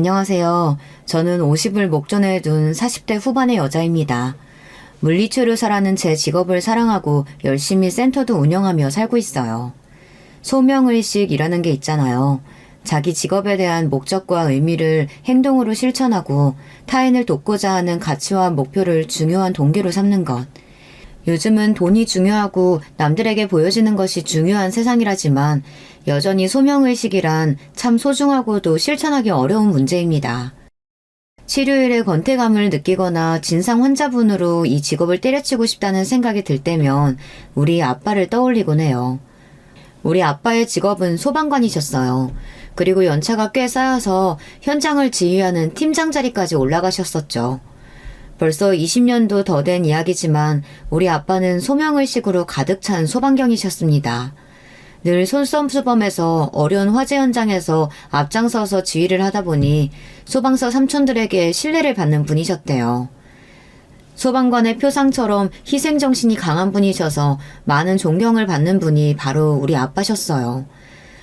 안녕하세요. 저는 50을 목전에 둔 40대 후반의 여자입니다. 물리치료사라는 제 직업을 사랑하고 열심히 센터도 운영하며 살고 있어요. 소명의식이라는 게 있잖아요. 자기 직업에 대한 목적과 의미를 행동으로 실천하고 타인을 돕고자 하는 가치와 목표를 중요한 동기로 삼는 것. 요즘은 돈이 중요하고 남들에게 보여지는 것이 중요한 세상이라지만 여전히 소명의식이란 참 소중하고도 실천하기 어려운 문제입니다. 치료일에 권태감을 느끼거나 진상 환자분으로 이 직업을 때려치고 싶다는 생각이 들 때면 우리 아빠를 떠올리곤 해요. 우리 아빠의 직업은 소방관이셨어요. 그리고 연차가 꽤 쌓여서 현장을 지휘하는 팀장 자리까지 올라가셨었죠. 벌써 20년도 더 된 이야기지만 우리 아빠는 소명의식으로 가득 찬 소방경이셨습니다. 늘 솔선수범해서 어려운 화재 현장에서 앞장서서 지휘를 하다 보니 소방서 삼촌들에게 신뢰를 받는 분이셨대요. 소방관의 표상처럼 희생정신이 강한 분이셔서 많은 존경을 받는 분이 바로 우리 아빠셨어요.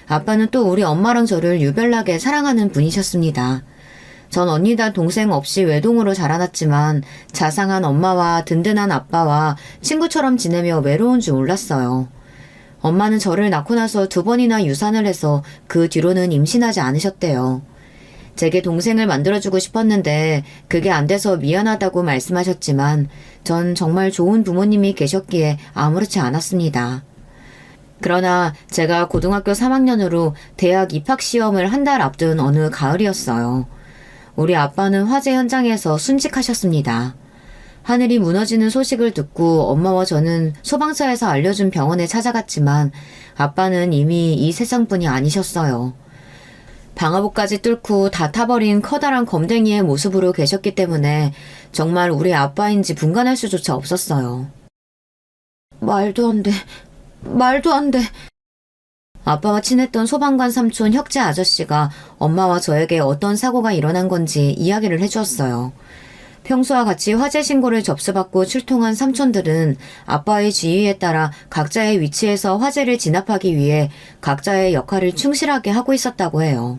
아빠는 또 우리 엄마랑 저를 유별나게 사랑하는 분이셨습니다. 전 언니나 동생 없이 외동으로 자라났지만 자상한 엄마와 든든한 아빠와 친구처럼 지내며 외로운 줄 몰랐어요. 엄마는 저를 낳고 나서 2번이나 유산을 해서 그 뒤로는 임신하지 않으셨대요. 제게 동생을 만들어주고 싶었는데 그게 안 돼서 미안하다고 말씀하셨지만 전 정말 좋은 부모님이 계셨기에 아무렇지 않았습니다. 그러나 제가 고등학교 3학년으로 대학 입학시험을 한 달 앞둔 어느 가을이었어요. 우리 아빠는 화재 현장에서 순직하셨습니다. 하늘이 무너지는 소식을 듣고 엄마와 저는 소방서에서 알려준 병원에 찾아갔지만 아빠는 이미 이 세상분이 아니셨어요. 방화복까지 뚫고 다 타버린 커다란 검댕이의 모습으로 계셨기 때문에 정말 우리 아빠인지 분간할 수조차 없었어요. 말도 안 돼. 말도 안 돼. 아빠와 친했던 소방관 삼촌 혁재 아저씨가 엄마와 저에게 어떤 사고가 일어난 건지 이야기를 해주었어요. 평소와 같이 화재 신고를 접수받고 출동한 삼촌들은 아빠의 지휘에 따라 각자의 위치에서 화재를 진압하기 위해 각자의 역할을 충실하게 하고 있었다고 해요.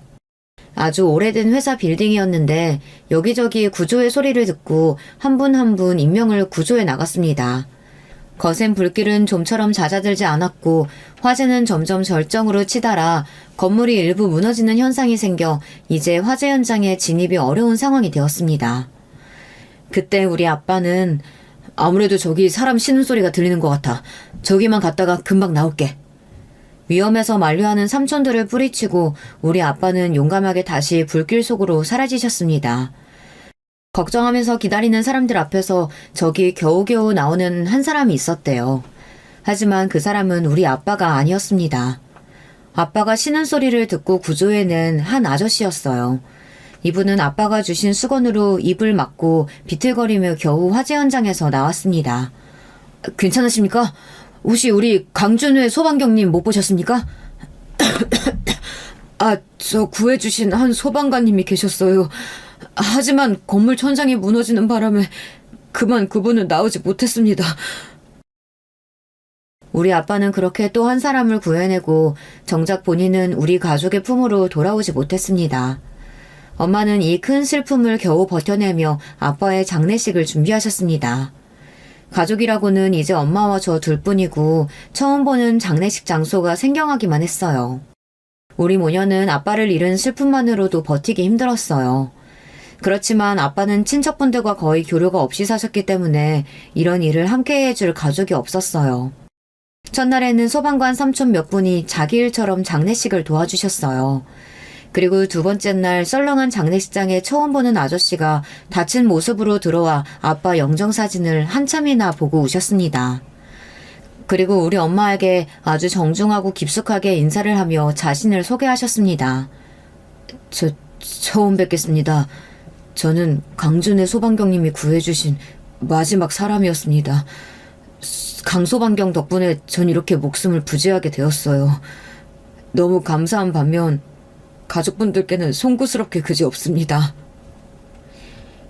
아주 오래된 회사 빌딩이었는데 여기저기 구조의 소리를 듣고 한 분 한 분 인명을 구조해 나갔습니다. 거센 불길은 좀처럼 잦아들지 않았고 화재는 점점 절정으로 치달아 건물이 일부 무너지는 현상이 생겨 이제 화재 현장에 진입이 어려운 상황이 되었습니다. 그때 우리 아빠는 아무래도 저기 사람 쉬는 소리가 들리는 것 같아. 저기만 갔다가 금방 나올게. 위험해서 만류하는 삼촌들을 뿌리치고 우리 아빠는 용감하게 다시 불길 속으로 사라지셨습니다. 걱정하면서 기다리는 사람들 앞에서 저기 겨우겨우 나오는 한 사람이 있었대요. 하지만 그 사람은 우리 아빠가 아니었습니다. 아빠가 쉬는 소리를 듣고 구조해낸 한 아저씨였어요. 이분은 아빠가 주신 수건으로 입을 막고 비틀거리며 겨우 화재 현장에서 나왔습니다. 괜찮으십니까? 혹시 우리 강준회 소방경님 못 보셨습니까? 저 구해주신 한 소방관님이 계셨어요. 하지만 건물 천장이 무너지는 바람에 그만 그분은 나오지 못했습니다. 우리 아빠는 그렇게 또 한 사람을 구해내고 정작 본인은 우리 가족의 품으로 돌아오지 못했습니다. 엄마는 이 큰 슬픔을 겨우 버텨내며 아빠의 장례식을 준비하셨습니다. 가족이라고는 이제 엄마와 저 둘뿐이고 처음 보는 장례식 장소가 생경하기만 했어요. 우리 모녀는 아빠를 잃은 슬픔만으로도 버티기 힘들었어요. 그렇지만 아빠는 친척분들과 거의 교류가 없이 사셨기 때문에 이런 일을 함께 해줄 가족이 없었어요. 첫날에는 소방관 삼촌 몇 분이 자기 일처럼 장례식을 도와주셨어요. 그리고 2번째 날 썰렁한 장례식장에 처음 보는 아저씨가 다친 모습으로 들어와 아빠 영정사진을 한참이나 보고 우셨습니다. 그리고 우리 엄마에게 아주 정중하고 깊숙하게 인사를 하며 자신을 소개하셨습니다. 처음 뵙겠습니다. 저는 강준의 소방경님이 구해주신 마지막 사람이었습니다. 강소방경 덕분에 전 이렇게 목숨을 부지하게 되었어요. 너무 감사한 반면 가족분들께는 송구스럽게 그지없습니다.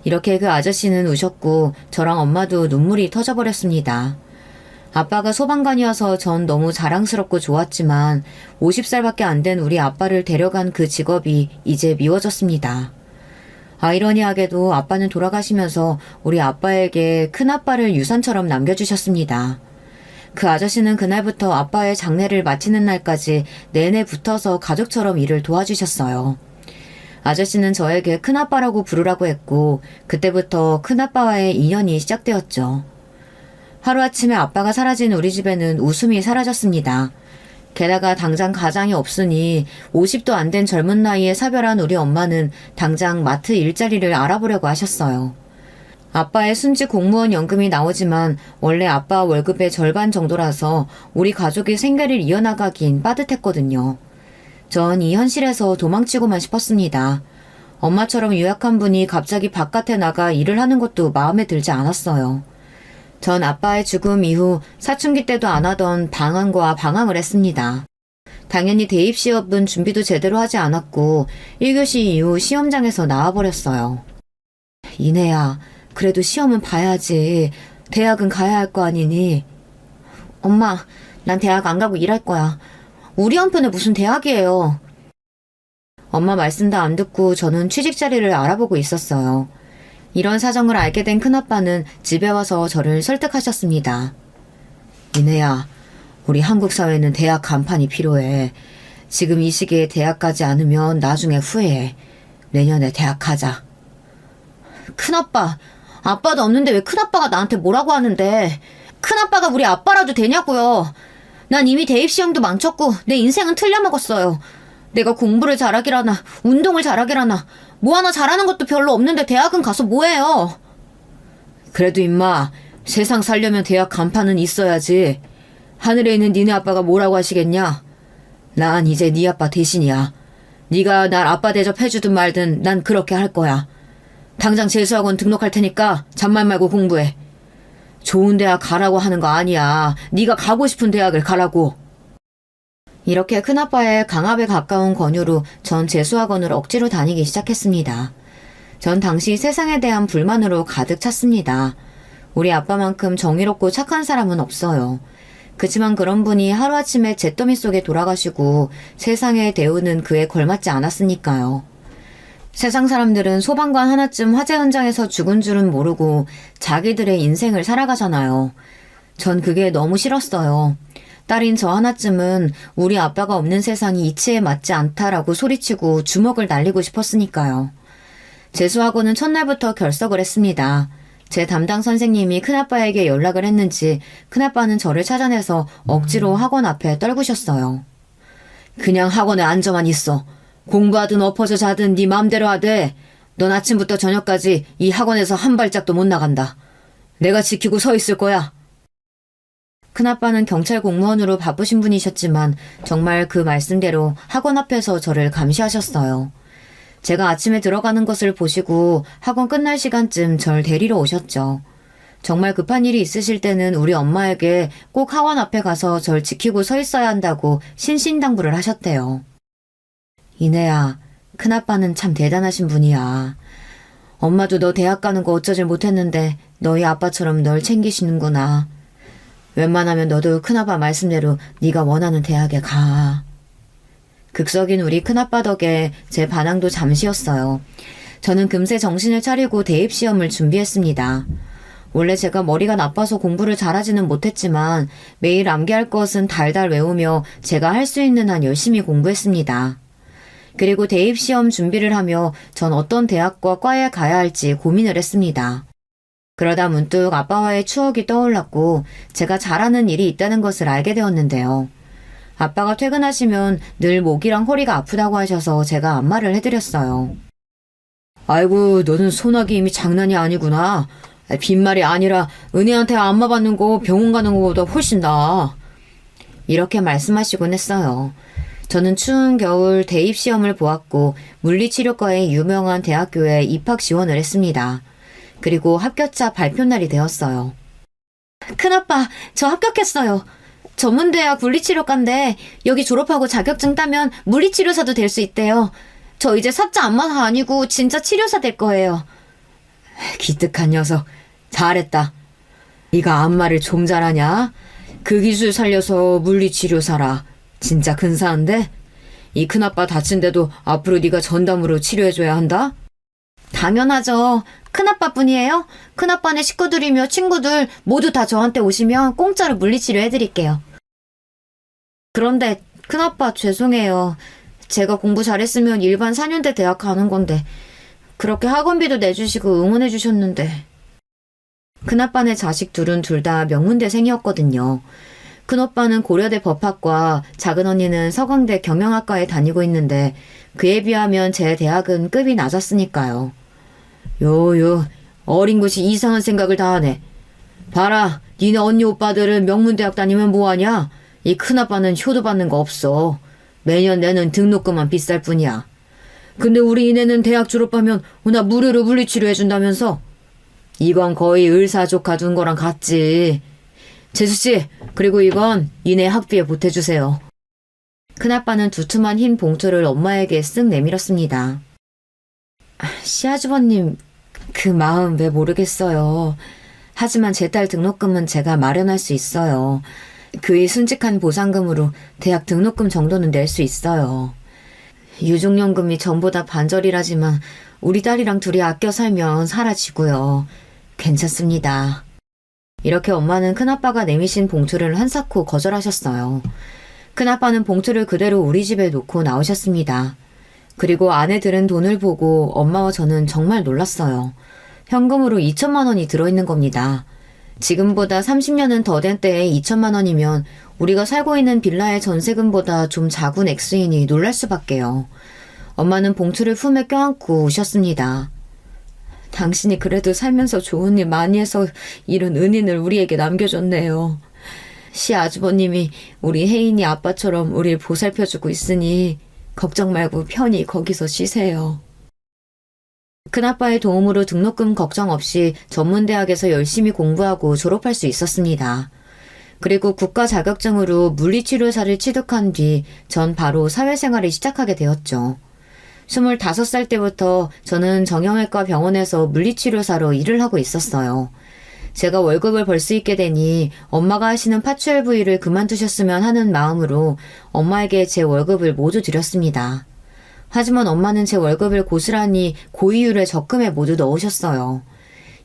이렇게 그 아저씨는 우셨고 저랑 엄마도 눈물이 터져버렸습니다. 아빠가 소방관이어서 전 너무 자랑스럽고 좋았지만 50살밖에 안 된 우리 아빠를 데려간 그 직업이 이제 미워졌습니다. 아이러니하게도 아빠는 돌아가시면서 우리 아빠에게 큰아빠를 유산처럼 남겨주셨습니다. 그 아저씨는 그날부터 아빠의 장례를 마치는 날까지 내내 붙어서 가족처럼 일을 도와주셨어요. 아저씨는 저에게 큰아빠라고 부르라고 했고 그때부터 큰아빠와의 인연이 시작되었죠. 하루아침에 아빠가 사라진 우리 집에는 웃음이 사라졌습니다. 게다가 당장 가장이 없으니 50도 안 된 젊은 나이에 사별한 우리 엄마는 당장 마트 일자리를 알아보려고 하셨어요. 아빠의 순직 공무원 연금이 나오지만 원래 아빠 월급의 절반 정도라서 우리 가족이 생계를 이어나가긴 빠듯했거든요. 전 이 현실에서 도망치고만 싶었습니다. 엄마처럼 유약한 분이 갑자기 바깥에 나가 일을 하는 것도 마음에 들지 않았어요. 전 아빠의 죽음 이후 사춘기 때도 안 하던 방황과 방황을 했습니다. 당연히 대입 시험은 준비도 제대로 하지 않았고 1교시 이후 시험장에서 나와버렸어요. 이내야, 그래도 시험은 봐야지. 대학은 가야 할 거 아니니. 엄마, 난 대학 안 가고 일할 거야. 우리 한편에 무슨 대학이에요. 엄마 말씀 다 안 듣고 저는 취직 자리를 알아보고 있었어요. 이런 사정을 알게 된 큰아빠는 집에 와서 저를 설득하셨습니다. 이내야, 우리 한국 사회는 대학 간판이 필요해. 지금 이 시기에 대학 가지 않으면 나중에 후회해. 내년에 대학 가자. 큰아빠, 아빠도 없는데 왜 큰아빠가 나한테 뭐라고 하는데. 큰아빠가 우리 아빠라도 되냐고요. 난 이미 대입시험도 망쳤고 내 인생은 틀려먹었어요. 내가 공부를 잘하기라나 운동을 잘하기라나 뭐 하나 잘하는 것도 별로 없는데 대학은 가서 뭐해요. 그래도 임마, 세상 살려면 대학 간판은 있어야지. 하늘에 있는 니네 아빠가 뭐라고 하시겠냐? 난 이제 네 아빠 대신이야. 네가 날 아빠 대접해주든 말든 난 그렇게 할 거야. 당장 재수학원 등록할 테니까 잔말 말고 공부해. 좋은 대학 가라고 하는 거 아니야. 네가 가고 싶은 대학을 가라고. 이렇게 큰아빠의 강압에 가까운 권유로 전 재수학원을 억지로 다니기 시작했습니다. 전 당시 세상에 대한 불만으로 가득 찼습니다. 우리 아빠만큼 정의롭고 착한 사람은 없어요. 그치만 그런 분이 하루아침에 잿더미 속에 돌아가시고 세상의 대우는 그에 걸맞지 않았으니까요. 세상 사람들은 소방관 하나쯤 화재 현장에서 죽은 줄은 모르고 자기들의 인생을 살아가잖아요. 전 그게 너무 싫었어요. 딸인 저 하나쯤은 우리 아빠가 없는 세상이 이치에 맞지 않다라고 소리치고 주먹을 날리고 싶었으니까요. 재수학원은 첫날부터 결석을 했습니다. 제 담당 선생님이 큰아빠에게 연락을 했는지 큰아빠는 저를 찾아내서 억지로 학원 앞에 떨구셨어요. 그냥 학원에 앉아만 있어. 공부하든 엎어져 자든 네 맘대로 하되 넌 아침부터 저녁까지 이 학원에서 한 발짝도 못 나간다. 내가 지키고 서 있을 거야. 큰아빠는 경찰 공무원으로 바쁘신 분이셨지만 정말 그 말씀대로 학원 앞에서 저를 감시하셨어요. 제가 아침에 들어가는 것을 보시고 학원 끝날 시간쯤 절 데리러 오셨죠. 정말 급한 일이 있으실 때는 우리 엄마에게 꼭 학원 앞에 가서 절 지키고 서 있어야 한다고 신신당부를 하셨대요. 이내야, 큰아빠는 참 대단하신 분이야. 엄마도 너 대학 가는 거 어쩌질 못했는데 너희 아빠처럼 널 챙기시는구나. 웬만하면 너도 큰아빠 말씀대로 네가 원하는 대학에 가. 극석인 우리 큰아빠 덕에 제 반항도 잠시였어요. 저는 금세 정신을 차리고 대입시험을 준비했습니다. 원래 제가 머리가 나빠서 공부를 잘하지는 못했지만 매일 암기할 것은 달달 외우며 제가 할 수 있는 한 열심히 공부했습니다. 그리고 대입시험 준비를 하며 전 어떤 대학과 과에 가야 할지 고민을 했습니다. 그러다 문득 아빠와의 추억이 떠올랐고 제가 잘하는 일이 있다는 것을 알게 되었는데요. 아빠가 퇴근하시면 늘 목이랑 허리가 아프다고 하셔서 제가 안마를 해드렸어요. 아이고, 너는 소나기 힘이 장난이 아니구나. 빈말이 아니라 은혜한테 안마 받는 거 병원 가는 것보다 훨씬 나아. 이렇게 말씀하시곤 했어요. 저는 추운 겨울 대입시험을 보았고 물리치료과의 유명한 대학교에 입학 지원을 했습니다. 그리고 합격자 발표날이 되었어요. 큰아빠, 저 합격했어요. 전문대학 물리치료과인데 여기 졸업하고 자격증 따면 물리치료사도 될 수 있대요. 저 이제 사자 안마사 아니고 진짜 치료사 될 거예요. 기특한 녀석. 잘했다. 네가 안마를 좀 잘하냐? 그 기술 살려서 물리치료사라. 진짜 근사한데? 이 큰아빠 다친데도 앞으로 네가 전담으로 치료해줘야 한다? 당연하죠. 큰아빠뿐이에요? 큰아빠네 식구들이며 친구들 모두 다 저한테 오시면 공짜로 물리치료 해드릴게요. 그런데 큰아빠 죄송해요. 제가 공부 잘했으면 일반 4년대 대학 가는 건데 그렇게 학원비도 내주시고 응원해주셨는데. 큰아빠네 자식 둘은 둘 다 명문대생이었거든요. 큰오빠는 고려대 법학과, 작은 언니는 서강대 경영학과에 다니고 있는데 그에 비하면 제 대학은 급이 낮았으니까요. 요요, 어린 것이 이상한 생각을 다 하네. 봐라, 니네 언니 오빠들은 명문대학 다니면 뭐하냐? 이 큰아빠는 효도 받는 거 없어. 매년 내는 등록금만 비쌀 뿐이야. 근데 우리 이내는 대학 졸업하면 나 무료로 물리치료 해준다면서? 이건 거의 을사족 가둔 거랑 같지. 재수씨, 그리고 이건 이내 학비에 보태주세요. 큰아빠는 두툼한 흰 봉투를 엄마에게 쓱 내밀었습니다. 시아주버님, 그 마음 왜 모르겠어요. 하지만 제 딸 등록금은 제가 마련할 수 있어요. 그의 순직한 보상금으로 대학 등록금 정도는 낼 수 있어요. 유족연금이 전보다 반절이라지만 우리 딸이랑 둘이 아껴 살면 사라지고요. 괜찮습니다. 이렇게 엄마는 큰아빠가 내미신 봉투를 한사코 거절하셨어요. 큰아빠는 봉투를 그대로 우리 집에 놓고 나오셨습니다. 그리고 안에 들은 돈을 보고 엄마와 저는 정말 놀랐어요. 현금으로 2천만 원이 들어있는 겁니다. 지금보다 30년은 더 된 때에 2천만 원이면 우리가 살고 있는 빌라의 전세금보다 좀 작은 액수이니 놀랄 수밖에요. 엄마는 봉투를 품에 껴안고 우셨습니다. 당신이 그래도 살면서 좋은 일 많이 해서 이런 은인을 우리에게 남겨줬네요. 시아주버님이 우리 혜인이 아빠처럼 우릴 보살펴주고 있으니 걱정 말고 편히 거기서 쉬세요. 큰아빠의 도움으로 등록금 걱정 없이 전문대학에서 열심히 공부하고 졸업할 수 있었습니다. 그리고 국가 자격증으로 물리치료사를 취득한 뒤 전 바로 사회생활을 시작하게 되었죠. 25살 때부터 저는 정형외과 병원에서 물리치료사로 일을 하고 있었어요. 제가 월급을 벌 수 있게 되니 엄마가 하시는 파추엘 부위를 그만두셨으면 하는 마음으로 엄마에게 제 월급을 모두 드렸습니다. 하지만 엄마는 제 월급을 고스란히 고이율의 적금에 모두 넣으셨어요.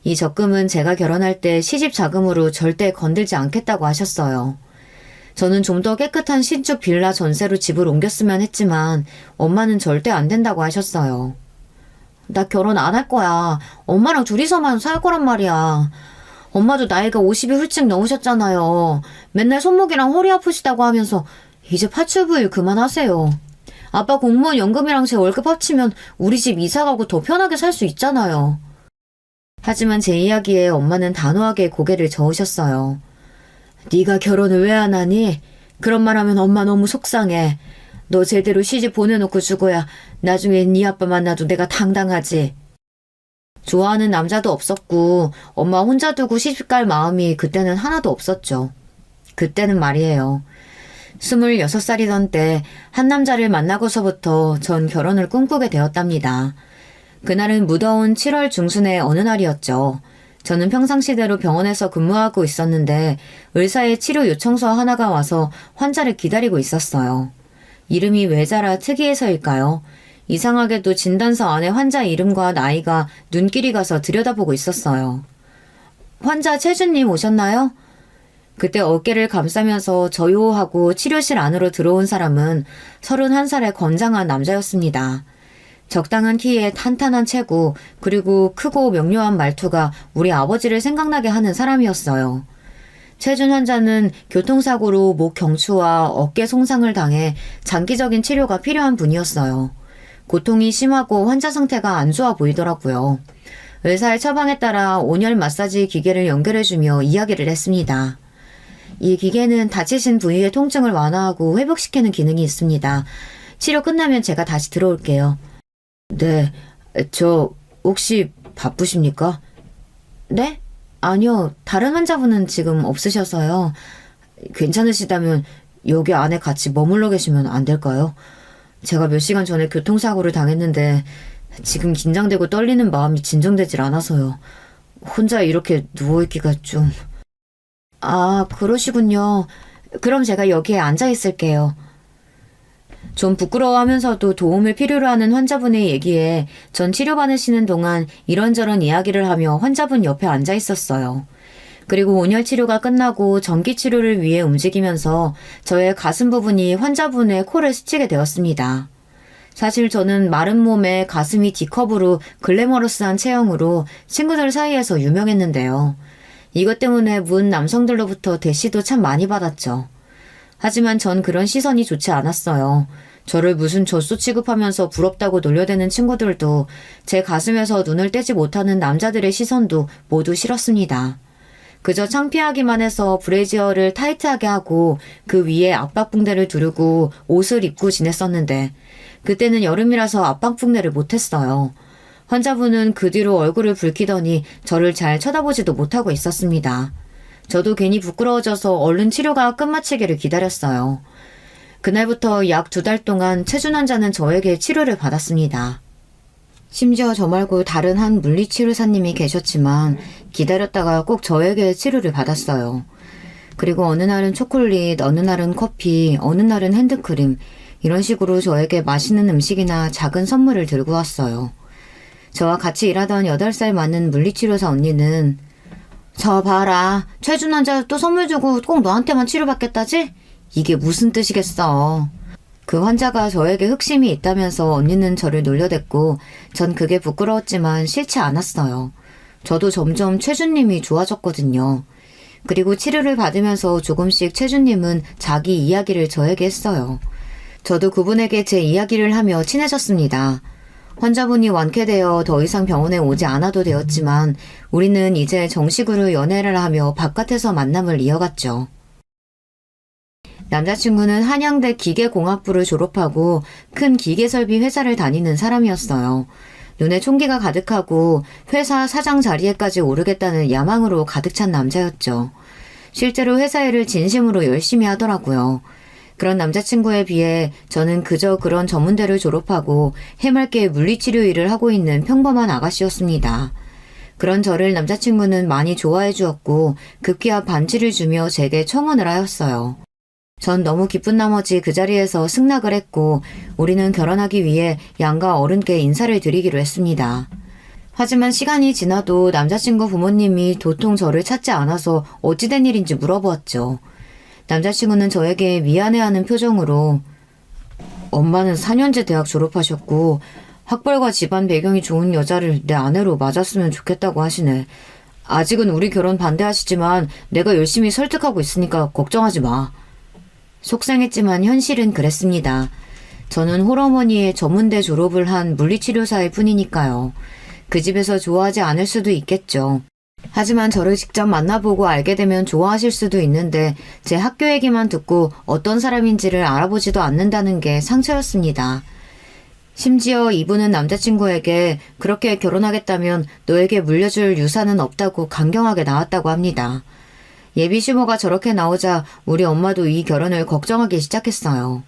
이 적금은 제가 결혼할 때 시집 자금으로 절대 건들지 않겠다고 하셨어요. 저는 좀 더 깨끗한 신축 빌라 전세로 집을 옮겼으면 했지만 엄마는 절대 안 된다고 하셨어요. 나 결혼 안 할 거야. 엄마랑 둘이서만 살 거란 말이야. 엄마도 나이가 50이 훌쩍 넘으셨잖아요. 맨날 손목이랑 허리 아프시다고 하면서 이제 파출부일 그만하세요. 아빠 공무원 연금이랑 제 월급 합치면 우리 집 이사 가고 더 편하게 살 수 있잖아요. 하지만 제 이야기에 엄마는 단호하게 고개를 저으셨어요. 네가 결혼을 왜 안 하니? 그런 말 하면 엄마 너무 속상해. 너 제대로 시집 보내놓고 죽어야 나중에 네 아빠 만나도 내가 당당하지. 좋아하는 남자도 없었고 엄마 혼자 두고 시집갈 마음이 그때는 하나도 없었죠. 그때는 말이에요. 26살이던 때 한 남자를 만나고서부터 전 결혼을 꿈꾸게 되었답니다. 그날은 무더운 7월 중순의 어느 날이었죠. 저는 평상시대로 병원에서 근무하고 있었는데 의사의 치료 요청서 하나가 와서 환자를 기다리고 있었어요. 이름이 외자라 특이해서일까요? 이상하게도 진단서 안에 환자 이름과 나이가 눈길이 가서 들여다보고 있었어요. 환자 최준님 오셨나요? 그때 어깨를 감싸면서 저요하고 치료실 안으로 들어온 사람은 31살의 건장한 남자였습니다. 적당한 키에 탄탄한 체구, 그리고 크고 명료한 말투가 우리 아버지를 생각나게 하는 사람이었어요. 최준 환자는 교통사고로 목 경추와 어깨 손상을 당해 장기적인 치료가 필요한 분이었어요. 고통이 심하고 환자 상태가 안 좋아 보이더라고요. 의사의 처방에 따라 온열 마사지 기계를 연결해주며 이야기를 했습니다. 이 기계는 다치신 부위의 통증을 완화하고 회복시키는 기능이 있습니다. 치료 끝나면 제가 다시 들어올게요. 네, 저 혹시 바쁘십니까? 네? 아니요, 다른 환자분은 지금 없으셔서요. 괜찮으시다면 여기 안에 같이 머물러 계시면 안 될까요? 제가 몇 시간 전에 교통사고를 당했는데 지금 긴장되고 떨리는 마음이 진정되질 않아서요. 혼자 이렇게 누워있기가 좀... 아, 그러시군요. 그럼 제가 여기에 앉아 있을게요. 좀 부끄러워하면서도 도움을 필요로 하는 환자분의 얘기에 전 치료받으시는 동안 이런저런 이야기를 하며 환자분 옆에 앉아 있었어요. 그리고 온열 치료가 끝나고 전기 치료를 위해 움직이면서 저의 가슴 부분이 환자분의 코를 스치게 되었습니다. 사실 저는 마른 몸에 가슴이 D컵으로 글래머러스한 체형으로 친구들 사이에서 유명했는데요. 이것 때문에 문 남성들로부터 대시도 참 많이 받았죠. 하지만 전 그런 시선이 좋지 않았어요. 저를 무슨 젖소 취급하면서 부럽다고 놀려대는 친구들도 제 가슴에서 눈을 떼지 못하는 남자들의 시선도 모두 싫었습니다. 그저 창피하기만 해서 브래지어를 타이트하게 하고 그 위에 압박붕대를 두르고 옷을 입고 지냈었는데 그때는 여름이라서 압박붕대를 못했어요. 환자분은 그 뒤로 얼굴을 붉히더니 저를 잘 쳐다보지도 못하고 있었습니다. 저도 괜히 부끄러워져서 얼른 치료가 끝마치기를 기다렸어요. 그날부터 약 2달 동안 체중 환자는 저에게 치료를 받았습니다. 심지어 저 말고 다른 한 물리치료사님이 계셨지만 기다렸다가 꼭 저에게 치료를 받았어요. 그리고 어느 날은 초콜릿, 어느 날은 커피, 어느 날은 핸드크림 이런 식으로 저에게 맛있는 음식이나 작은 선물을 들고 왔어요. 저와 같이 일하던 8살 많은 물리치료사 언니는 저 봐라. 최준 환자 또 선물 주고 꼭 너한테만 치료받겠다지? 이게 무슨 뜻이겠어. 그 환자가 저에게 흑심이 있다면서 언니는 저를 놀려댔고 전 그게 부끄러웠지만 싫지 않았어요. 저도 점점 최준님이 좋아졌거든요. 그리고 치료를 받으면서 조금씩 최준님은 자기 이야기를 저에게 했어요. 저도 그분에게 제 이야기를 하며 친해졌습니다. 환자분이 완쾌되어 더 이상 병원에 오지 않아도 되었지만 우리는 이제 정식으로 연애를 하며 바깥에서 만남을 이어갔죠. 남자친구는 한양대 기계공학부를 졸업하고 큰 기계설비 회사를 다니는 사람이었어요. 눈에 총기가 가득하고 회사 사장 자리에까지 오르겠다는 야망으로 가득 찬 남자였죠. 실제로 회사 일을 진심으로 열심히 하더라고요. 그런 남자친구에 비해 저는 그저 그런 전문대를 졸업하고 해맑게 물리치료 일을 하고 있는 평범한 아가씨였습니다. 그런 저를 남자친구는 많이 좋아해 주었고 급기야 반지를 주며 제게 청혼을 하였어요. 전 너무 기쁜 나머지 그 자리에서 승낙을 했고 우리는 결혼하기 위해 양가 어른께 인사를 드리기로 했습니다. 하지만 시간이 지나도 남자친구 부모님이 도통 저를 찾지 않아서 어찌된 일인지 물어보았죠. 남자친구는 저에게 미안해하는 표정으로 엄마는 4년제 대학 졸업하셨고 학벌과 집안 배경이 좋은 여자를 내 아내로 맞았으면 좋겠다고 하시네. 아직은 우리 결혼 반대하시지만 내가 열심히 설득하고 있으니까 걱정하지 마. 속상했지만 현실은 그랬습니다. 저는 홀어머니의 전문대 졸업을 한 물리치료사일 뿐이니까요. 그 집에서 좋아하지 않을 수도 있겠죠. 하지만 저를 직접 만나보고 알게 되면 좋아하실 수도 있는데 제 학교 얘기만 듣고 어떤 사람인지를 알아보지도 않는다는 게 상처였습니다. 심지어 이분은 남자친구에게 그렇게 결혼하겠다면 너에게 물려줄 유산은 없다고 강경하게 나왔다고 합니다. 예비 시모가 저렇게 나오자 우리 엄마도 이 결혼을 걱정하기 시작했어요.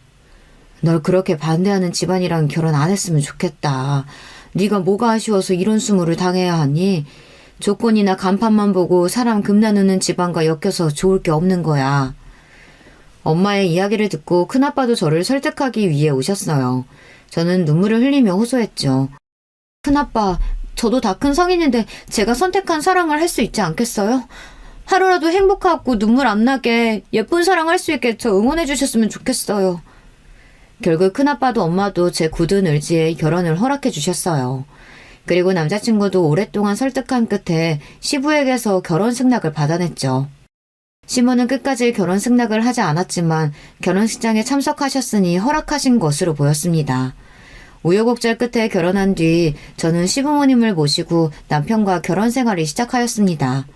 널 그렇게 반대하는 집안이랑 결혼 안 했으면 좋겠다. 네가 뭐가 아쉬워서 이런 수모를 당해야 하니? 조건이나 간판만 보고 사람 금 나누는 집안과 엮여서 좋을 게 없는 거야. 엄마의 이야기를 듣고 큰아빠도 저를 설득하기 위해 오셨어요. 저는 눈물을 흘리며 호소했죠. 큰아빠, 저도 다 큰 성인인데 제가 선택한 사랑을 할 수 있지 않겠어요? 하루라도 행복하고 눈물 안 나게 예쁜 사랑 할 수 있게 저 응원해 주셨으면 좋겠어요. 결국 큰아빠도 엄마도 제 굳은 의지에 결혼을 허락해 주셨어요. 그리고 남자친구도 오랫동안 설득한 끝에 시부에게서 결혼 승낙을 받아냈죠. 시모는 끝까지 결혼 승낙을 하지 않았지만 결혼식장에 참석하셨으니 허락하신 것으로 보였습니다. 우여곡절 끝에 결혼한 뒤 저는 시부모님을 모시고 남편과 결혼 생활을 시작하였습니다.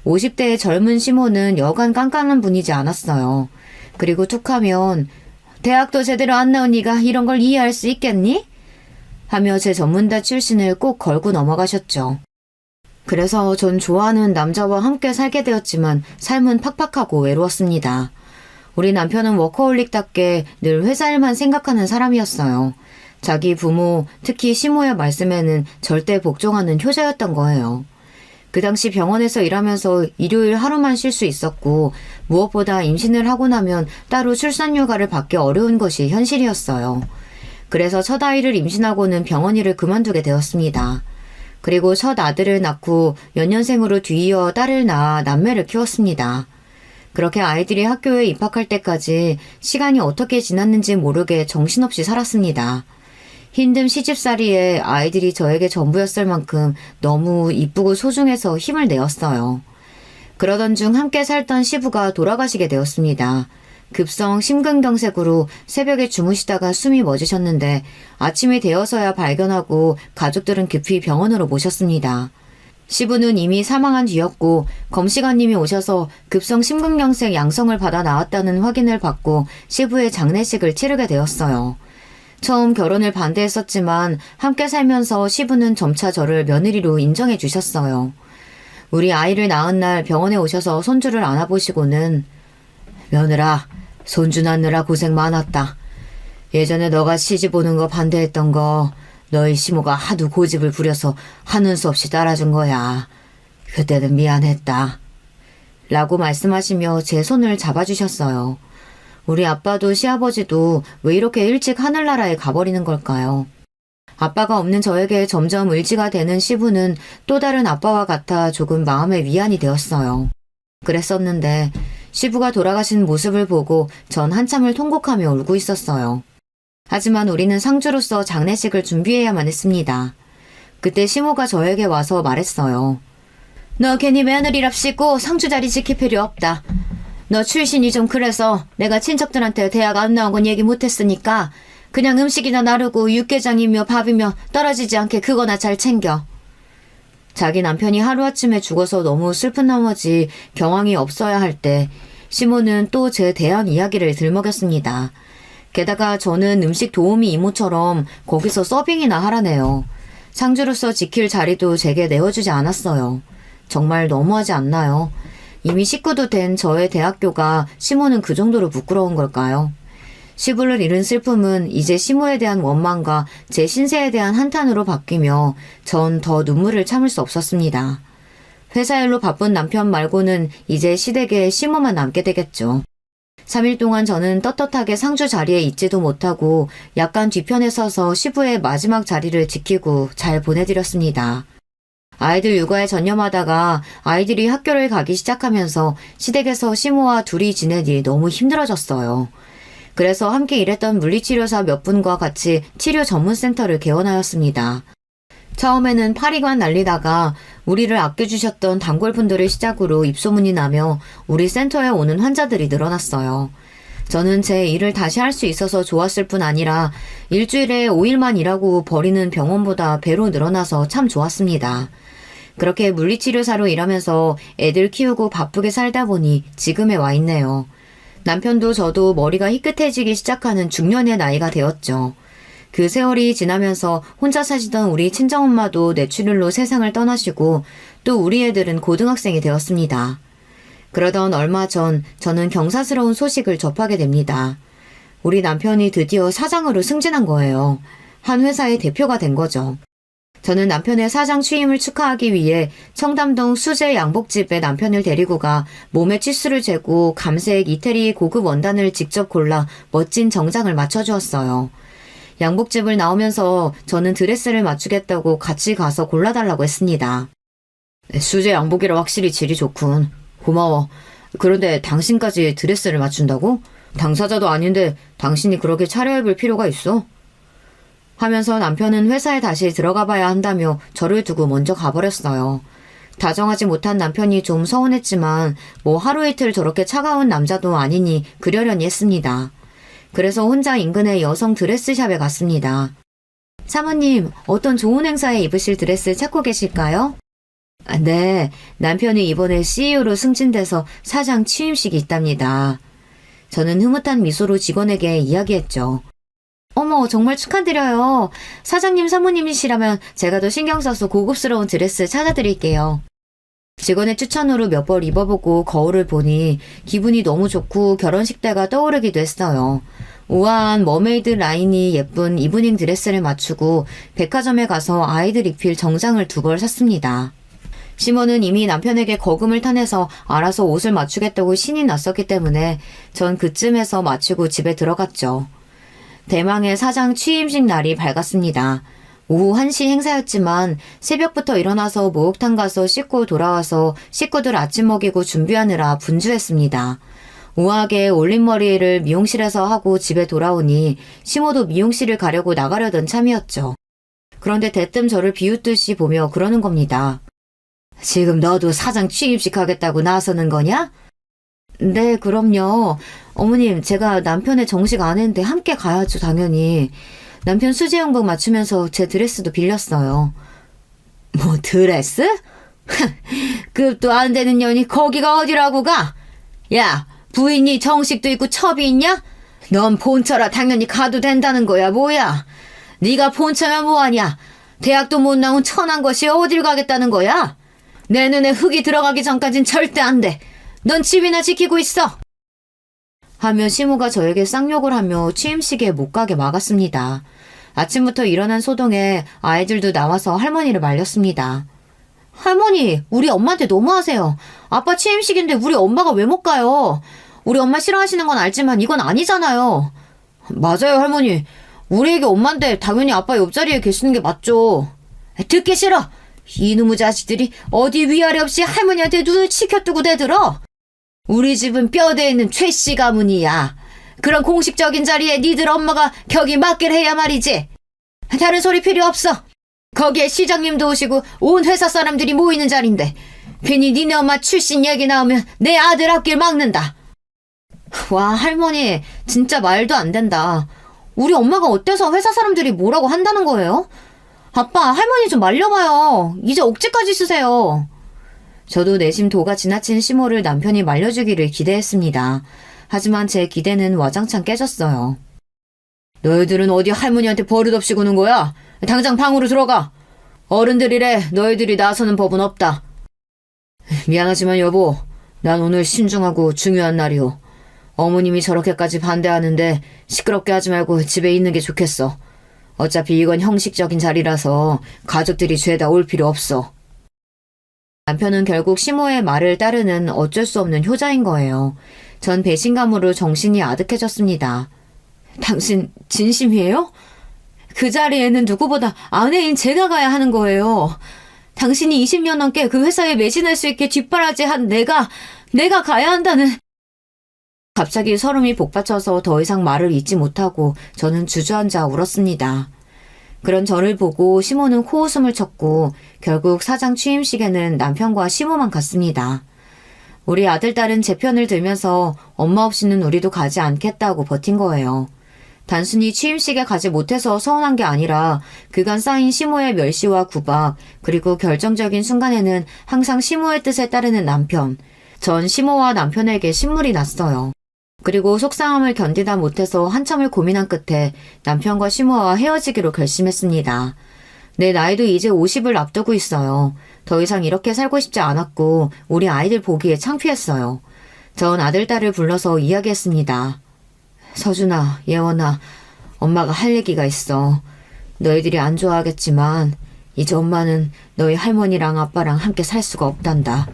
50대의 젊은 시모는 여간 깐깐한 분이지 않았어요. 그리고 툭하면 대학도 제대로 안 나온 네가 이런 걸 이해할 수 있겠니? 하며 제 전문대 출신을 꼭 걸고 넘어가셨죠. 그래서 전 좋아하는 남자와 함께 살게 되었지만 삶은 팍팍하고 외로웠습니다. 우리 남편은 워커홀릭답게 늘 회사 일만 생각하는 사람이었어요. 자기 부모, 특히 시모의 말씀에는 절대 복종하는 효자였던 거예요. 그 당시 병원에서 일하면서 일요일 하루만 쉴 수 있었고 무엇보다 임신을 하고 나면 따로 출산휴가를 받기 어려운 것이 현실이었어요. 그래서 첫 아이를 임신하고는 병원 일을 그만두게 되었습니다. 그리고 첫 아들을 낳고 연년생으로 뒤이어 딸을 낳아 남매를 키웠습니다. 그렇게 아이들이 학교에 입학할 때까지 시간이 어떻게 지났는지 모르게 정신없이 살았습니다. 힘든 시집살이에 아이들이 저에게 전부였을 만큼 너무 이쁘고 소중해서 힘을 내었어요. 그러던 중 함께 살던 시부가 돌아가시게 되었습니다. 급성 심근경색으로 새벽에 주무시다가 숨이 멎으셨는데 아침이 되어서야 발견하고 가족들은 급히 병원으로 모셨습니다. 시부는 이미 사망한 뒤였고 검시관님이 오셔서 급성 심근경색 양성을 받아 나왔다는 확인을 받고 시부의 장례식을 치르게 되었어요. 처음 결혼을 반대했었지만 함께 살면서 시부는 점차 저를 며느리로 인정해 주셨어요. 우리 아이를 낳은 날 병원에 오셔서 손주를 안아보시고는 며느라, 손주 낳느라 고생 많았다. 예전에 너가 시집 오는 거 반대했던 거 너희 시모가 하도 고집을 부려서 하는 수 없이 따라준 거야. 그때는 미안했다. 라고 말씀하시며 제 손을 잡아주셨어요. 우리 아빠도 시아버지도 왜 이렇게 일찍 하늘나라에 가버리는 걸까요? 아빠가 없는 저에게 점점 의지가 되는 시부는 또 다른 아빠와 같아 조금 마음의 위안이 되었어요. 그랬었는데 시부가 돌아가신 모습을 보고 전 한참을 통곡하며 울고 있었어요. 하지만 우리는 상주로서 장례식을 준비해야만 했습니다. 그때 시모가 저에게 와서 말했어요. 너 괜히 며느리랍시고 상주 자리 지킬 필요 없다. 너 출신이 좀 그래서 내가 친척들한테 대학 안 나온 건 얘기 못했으니까 그냥 음식이나 나르고 육개장이며 밥이며 떨어지지 않게 그거나 잘 챙겨. 자기 남편이 하루아침에 죽어서 너무 슬픈 나머지 경황이 없어야 할 때 시모는 또 제 대학 이야기를 들먹였습니다. 게다가 저는 음식 도우미 이모처럼 거기서 서빙이나 하라네요. 상주로서 지킬 자리도 제게 내어주지 않았어요. 정말 너무하지 않나요? 이미 식구도 된 저의 대학교가 시모는 그 정도로 부끄러운 걸까요? 시부를 잃은 슬픔은 이제 시모에 대한 원망과 제 신세에 대한 한탄으로 바뀌며 전 더 눈물을 참을 수 없었습니다. 회사 일로 바쁜 남편 말고는 이제 시댁에 시모만 남게 되겠죠. 3일 동안 저는 떳떳하게 상주 자리에 있지도 못하고 약간 뒤편에 서서 시부의 마지막 자리를 지키고 잘 보내드렸습니다. 아이들 육아에 전념하다가 아이들이 학교를 가기 시작하면서 시댁에서 시모와 둘이 지내니 너무 힘들어졌어요. 그래서 함께 일했던 물리치료사 몇 분과 같이 치료 전문센터를 개원하였습니다. 처음에는 파리관 날리다가 우리를 아껴주셨던 단골분들을 시작으로 입소문이 나며 우리 센터에 오는 환자들이 늘어났어요. 저는 제 일을 다시 할 수 있어서 좋았을 뿐 아니라 일주일에 5일만 일하고 버리는 병원보다 배로 늘어나서 참 좋았습니다. 그렇게 물리치료사로 일하면서 애들 키우고 바쁘게 살다 보니 지금에 와 있네요. 남편도 저도 머리가 희끗해지기 시작하는 중년의 나이가 되었죠. 그 세월이 지나면서 혼자 사시던 우리 친정엄마도 뇌출혈로 세상을 떠나시고 또 우리 애들은 고등학생이 되었습니다. 그러던 얼마 전 저는 경사스러운 소식을 접하게 됩니다. 우리 남편이 드디어 사장으로 승진한 거예요. 한 회사의 대표가 된 거죠. 저는 남편의 사장 취임을 축하하기 위해 청담동 수제 양복집에 남편을 데리고 가 몸에 치수를 재고 감색 이태리 고급 원단을 직접 골라 멋진 정장을 맞춰주었어요. 양복집을 나오면서 저는 드레스를 맞추겠다고 같이 가서 골라달라고 했습니다. 수제 양복이라 확실히 질이 좋군. 고마워. 그런데 당신까지 드레스를 맞춘다고? 당사자도 아닌데 당신이 그렇게 차려입을 필요가 있어? 하면서 남편은 회사에 다시 들어가 봐야 한다며 저를 두고 먼저 가버렸어요. 다정하지 못한 남편이 좀 서운했지만 뭐 하루 이틀 저렇게 차가운 남자도 아니니 그러려니 했습니다. 그래서 혼자 인근의 여성 드레스샵에 갔습니다. 사모님, 어떤 좋은 행사에 입으실 드레스 찾고 계실까요? 네, 남편이 이번에 CEO로 승진돼서 사장 취임식이 있답니다. 저는 흐뭇한 미소로 직원에게 이야기했죠. 어머, 정말 축하드려요. 사장님 사모님이시라면 제가 더 신경 써서 고급스러운 드레스 찾아드릴게요. 직원의 추천으로 몇 벌 입어보고 거울을 보니 기분이 너무 좋고 결혼식 때가 떠오르기도 했어요. 우아한 머메이드 라인이 예쁜 이브닝 드레스를 맞추고 백화점에 가서 아이들 입힐 정장을 2벌 샀습니다. 시모는 이미 남편에게 거금을 타내서 알아서 옷을 맞추겠다고 신이 났었기 때문에 전 그쯤에서 마치고 집에 들어갔죠. 대망의 사장 취임식 날이 밝았습니다. 오후 1시 행사였지만 새벽부터 일어나서 목욕탕 가서 씻고 돌아와서 식구들 아침 먹이고 준비하느라 분주했습니다. 우아하게 올림머리를 미용실에서 하고 집에 돌아오니 시모도 미용실을 가려고 나가려던 참이었죠. 그런데 대뜸 저를 비웃듯이 보며 그러는 겁니다. 지금 너도 사장 취임식 하겠다고 나서는 거냐? 네, 그럼요. 어머님, 제가 남편의 정식 안 했는데 함께 가야죠, 당연히. 남편 수지연극 맞추면서 제 드레스도 빌렸어요. 뭐 드레스? 급도 안 되는 년이 거기가 어디라고 가? 야, 부인이 정식도 있고 첩이 있냐? 넌 본처라 당연히 가도 된다는 거야, 뭐야? 네가 본처면 뭐하냐? 대학도 못 나온 천한 것이 어딜 가겠다는 거야? 내 눈에 흙이 들어가기 전까진 절대 안 돼. 넌 집이나 지키고 있어. 하며 시모가 저에게 쌍욕을 하며 취임식에 못 가게 막았습니다. 아침부터 일어난 소동에 아이들도 나와서 할머니를 말렸습니다. 할머니, 우리 엄마한테 너무하세요. 아빠 취임식인데 우리 엄마가 왜 못 가요? 우리 엄마 싫어하시는 건 알지만 이건 아니잖아요. 맞아요, 할머니. 우리에게 엄마인데 당연히 아빠 옆자리에 계시는 게 맞죠. 듣기 싫어. 이놈의 자식들이 어디 위아래 없이 할머니한테 눈을 치켜뜨고 대들어. 우리 집은 뼈대에 있는 최씨 가문이야. 그런 공식적인 자리에 니들 엄마가 격이 맞길 해야 말이지. 다른 소리 필요 없어. 거기에 시장님도 오시고 온 회사 사람들이 모이는 자리인데 괜히 니네 엄마 출신 얘기 나오면 내 아들 앞길 막는다. 와, 할머니 진짜 말도 안 된다. 우리 엄마가 어때서 회사 사람들이 뭐라고 한다는 거예요? 아빠, 할머니 좀 말려봐요. 이제 억지까지 쓰세요. 저도 내심 도가 지나친 시모를 남편이 말려주기를 기대했습니다. 하지만 제 기대는 와장창 깨졌어요. 너희들은 어디 할머니한테 버릇없이 구는 거야? 당장 방으로 들어가. 어른들이래 너희들이 나서는 법은 없다. 미안하지만 여보, 난 오늘 신중하고 중요한 날이오. 어머님이 저렇게까지 반대하는데 시끄럽게 하지 말고 집에 있는 게 좋겠어. 어차피 이건 형식적인 자리라서 가족들이 죄다 올 필요 없어. 남편은 결국 시모의 말을 따르는 어쩔 수 없는 효자인 거예요. 전 배신감으로 정신이 아득해졌습니다. 당신 진심이에요? 그 자리에는 누구보다 아내인 제가 가야 하는 거예요. 당신이 20년 넘게 그 회사에 매진할 수 있게 뒷바라지한 내가 가야 한다는... 갑자기 서름이 복받쳐서 더 이상 말을 잇지 못하고 저는 주저앉아 울었습니다. 그런 저를 보고 시모는 코웃음을 쳤고 결국 사장 취임식에는 남편과 시모만 갔습니다. 우리 아들, 딸은 제 편을 들면서 엄마 없이는 우리도 가지 않겠다고 버틴 거예요. 단순히 취임식에 가지 못해서 서운한 게 아니라 그간 쌓인 시모의 멸시와 구박, 그리고 결정적인 순간에는 항상 시모의 뜻에 따르는 남편. 전 시모와 남편에게 신물이 났어요. 그리고 속상함을 견디다 못해서 한참을 고민한 끝에 남편과 시모와 헤어지기로 결심했습니다. 내 나이도 이제 50을 앞두고 있어요. 더 이상 이렇게 살고 싶지 않았고 우리 아이들 보기에 창피했어요. 전 아들, 딸을 불러서 이야기했습니다. 서준아, 예원아, 엄마가 할 얘기가 있어. 너희들이 안 좋아하겠지만 이제 엄마는 너희 할머니랑 아빠랑 함께 살 수가 없단다.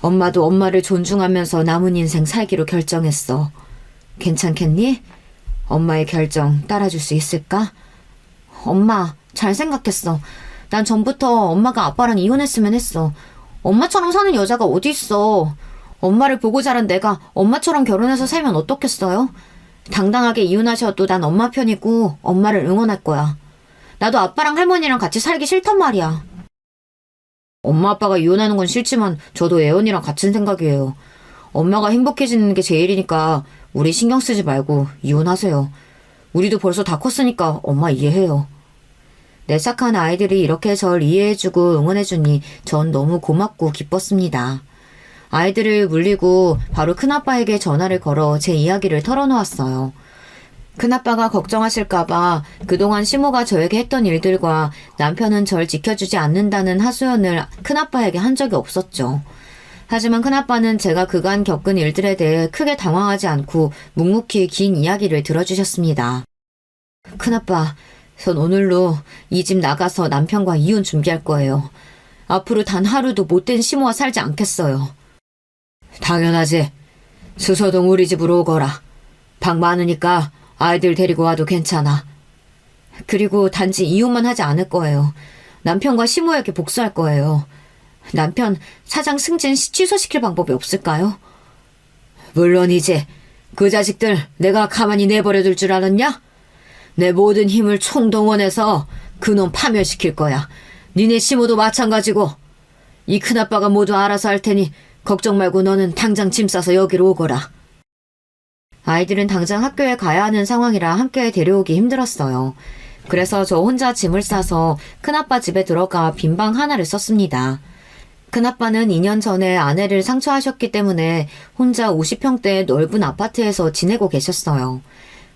엄마도 엄마를 존중하면서 남은 인생 살기로 결정했어. 괜찮겠니? 엄마의 결정 따라줄 수 있을까? 엄마, 잘 생각했어. 난 전부터 엄마가 아빠랑 이혼했으면 했어. 엄마처럼 사는 여자가 어디 있어. 엄마를 보고 자란 내가 엄마처럼 결혼해서 살면 어떻겠어요? 당당하게 이혼하셔도 난 엄마 편이고 엄마를 응원할 거야. 나도 아빠랑 할머니랑 같이 살기 싫단 말이야. 엄마 아빠가 이혼하는 건 싫지만 저도 애원이랑 같은 생각이에요. 엄마가 행복해지는 게 제일이니까 우리 신경 쓰지 말고 이혼하세요. 우리도 벌써 다 컸으니까 엄마 이해해요. 내 착한 아이들이 이렇게 절 이해해주고 응원해주니 전 너무 고맙고 기뻤습니다. 아이들을 물리고 바로 큰아빠에게 전화를 걸어 제 이야기를 털어놓았어요. 큰아빠가 걱정하실까봐 그동안 시모가 저에게 했던 일들과 남편은 절 지켜주지 않는다는 하소연을 큰아빠에게 한 적이 없었죠. 하지만 큰아빠는 제가 그간 겪은 일들에 대해 크게 당황하지 않고 묵묵히 긴 이야기를 들어주셨습니다. 큰아빠, 전 오늘로 이 집 나가서 남편과 이혼 준비할 거예요. 앞으로 단 하루도 못된 시모와 살지 않겠어요. 당연하지. 수서동 우리 집으로 오거라. 방 많으니까 아이들 데리고 와도 괜찮아. 그리고 단지 이혼만 하지 않을 거예요. 남편과 시모에게 복수할 거예요. 남편 사장 승진 취소시킬 방법이 없을까요? 물론이지. 그 자식들 내가 가만히 내버려둘 줄 알았냐? 내 모든 힘을 총동원해서 그놈 파멸시킬 거야. 니네 시모도 마찬가지고. 이 큰아빠가 모두 알아서 할 테니 걱정 말고 너는 당장 짐 싸서 여기로 오거라. 아이들은 당장 학교에 가야 하는 상황이라 함께 데려오기 힘들었어요. 그래서 저 혼자 짐을 싸서 큰아빠 집에 들어가 빈방 하나를 썼습니다. 큰아빠는 2년 전에 아내를 상처하셨기 때문에 혼자 50평대 넓은 아파트에서 지내고 계셨어요.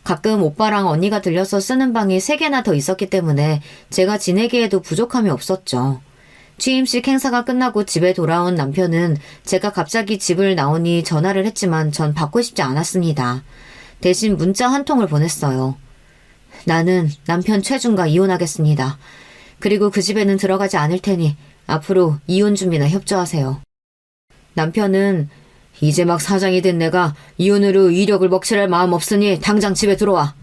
가끔 오빠랑 언니가 들려서 쓰는 방이 3개나 더 있었기 때문에 제가 지내기에도 부족함이 없었죠. 취임식 행사가 끝나고 집에 돌아온 남편은 제가 갑자기 집을 나오니 전화를 했지만 전 받고 싶지 않았습니다. 대신 문자 한 통을 보냈어요. 나는 남편 최준과 이혼하겠습니다. 그리고 그 집에는 들어가지 않을 테니 앞으로 이혼 준비나 협조하세요. 남편은 이제 막 사장이 된 내가 이혼으로 이력을 먹칠할 마음 없으니 당장 집에 들어와.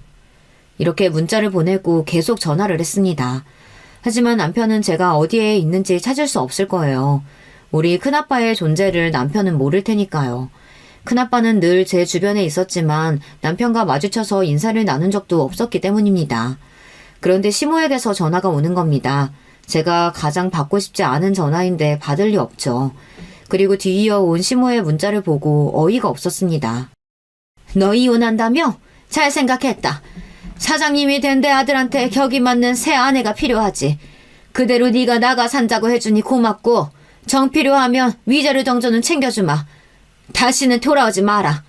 이렇게 문자를 보내고 계속 전화를 했습니다. 하지만 남편은 제가 어디에 있는지 찾을 수 없을 거예요. 우리 큰아빠의 존재를 남편은 모를 테니까요. 큰아빠는 늘 제 주변에 있었지만 남편과 마주쳐서 인사를 나눈 적도 없었기 때문입니다. 그런데 시모에게서 전화가 오는 겁니다. 제가 가장 받고 싶지 않은 전화인데 받을 리 없죠. 그리고 뒤이어 온 시모의 문자를 보고 어이가 없었습니다. 너 이혼한다며? 잘 생각했다. 사장님이 된 내 아들한테 격이 맞는 새 아내가 필요하지. 그대로 네가 나가 산다고 해주니 고맙고 정 필요하면 위자료 정도는 챙겨주마. 다시는 돌아오지 마라.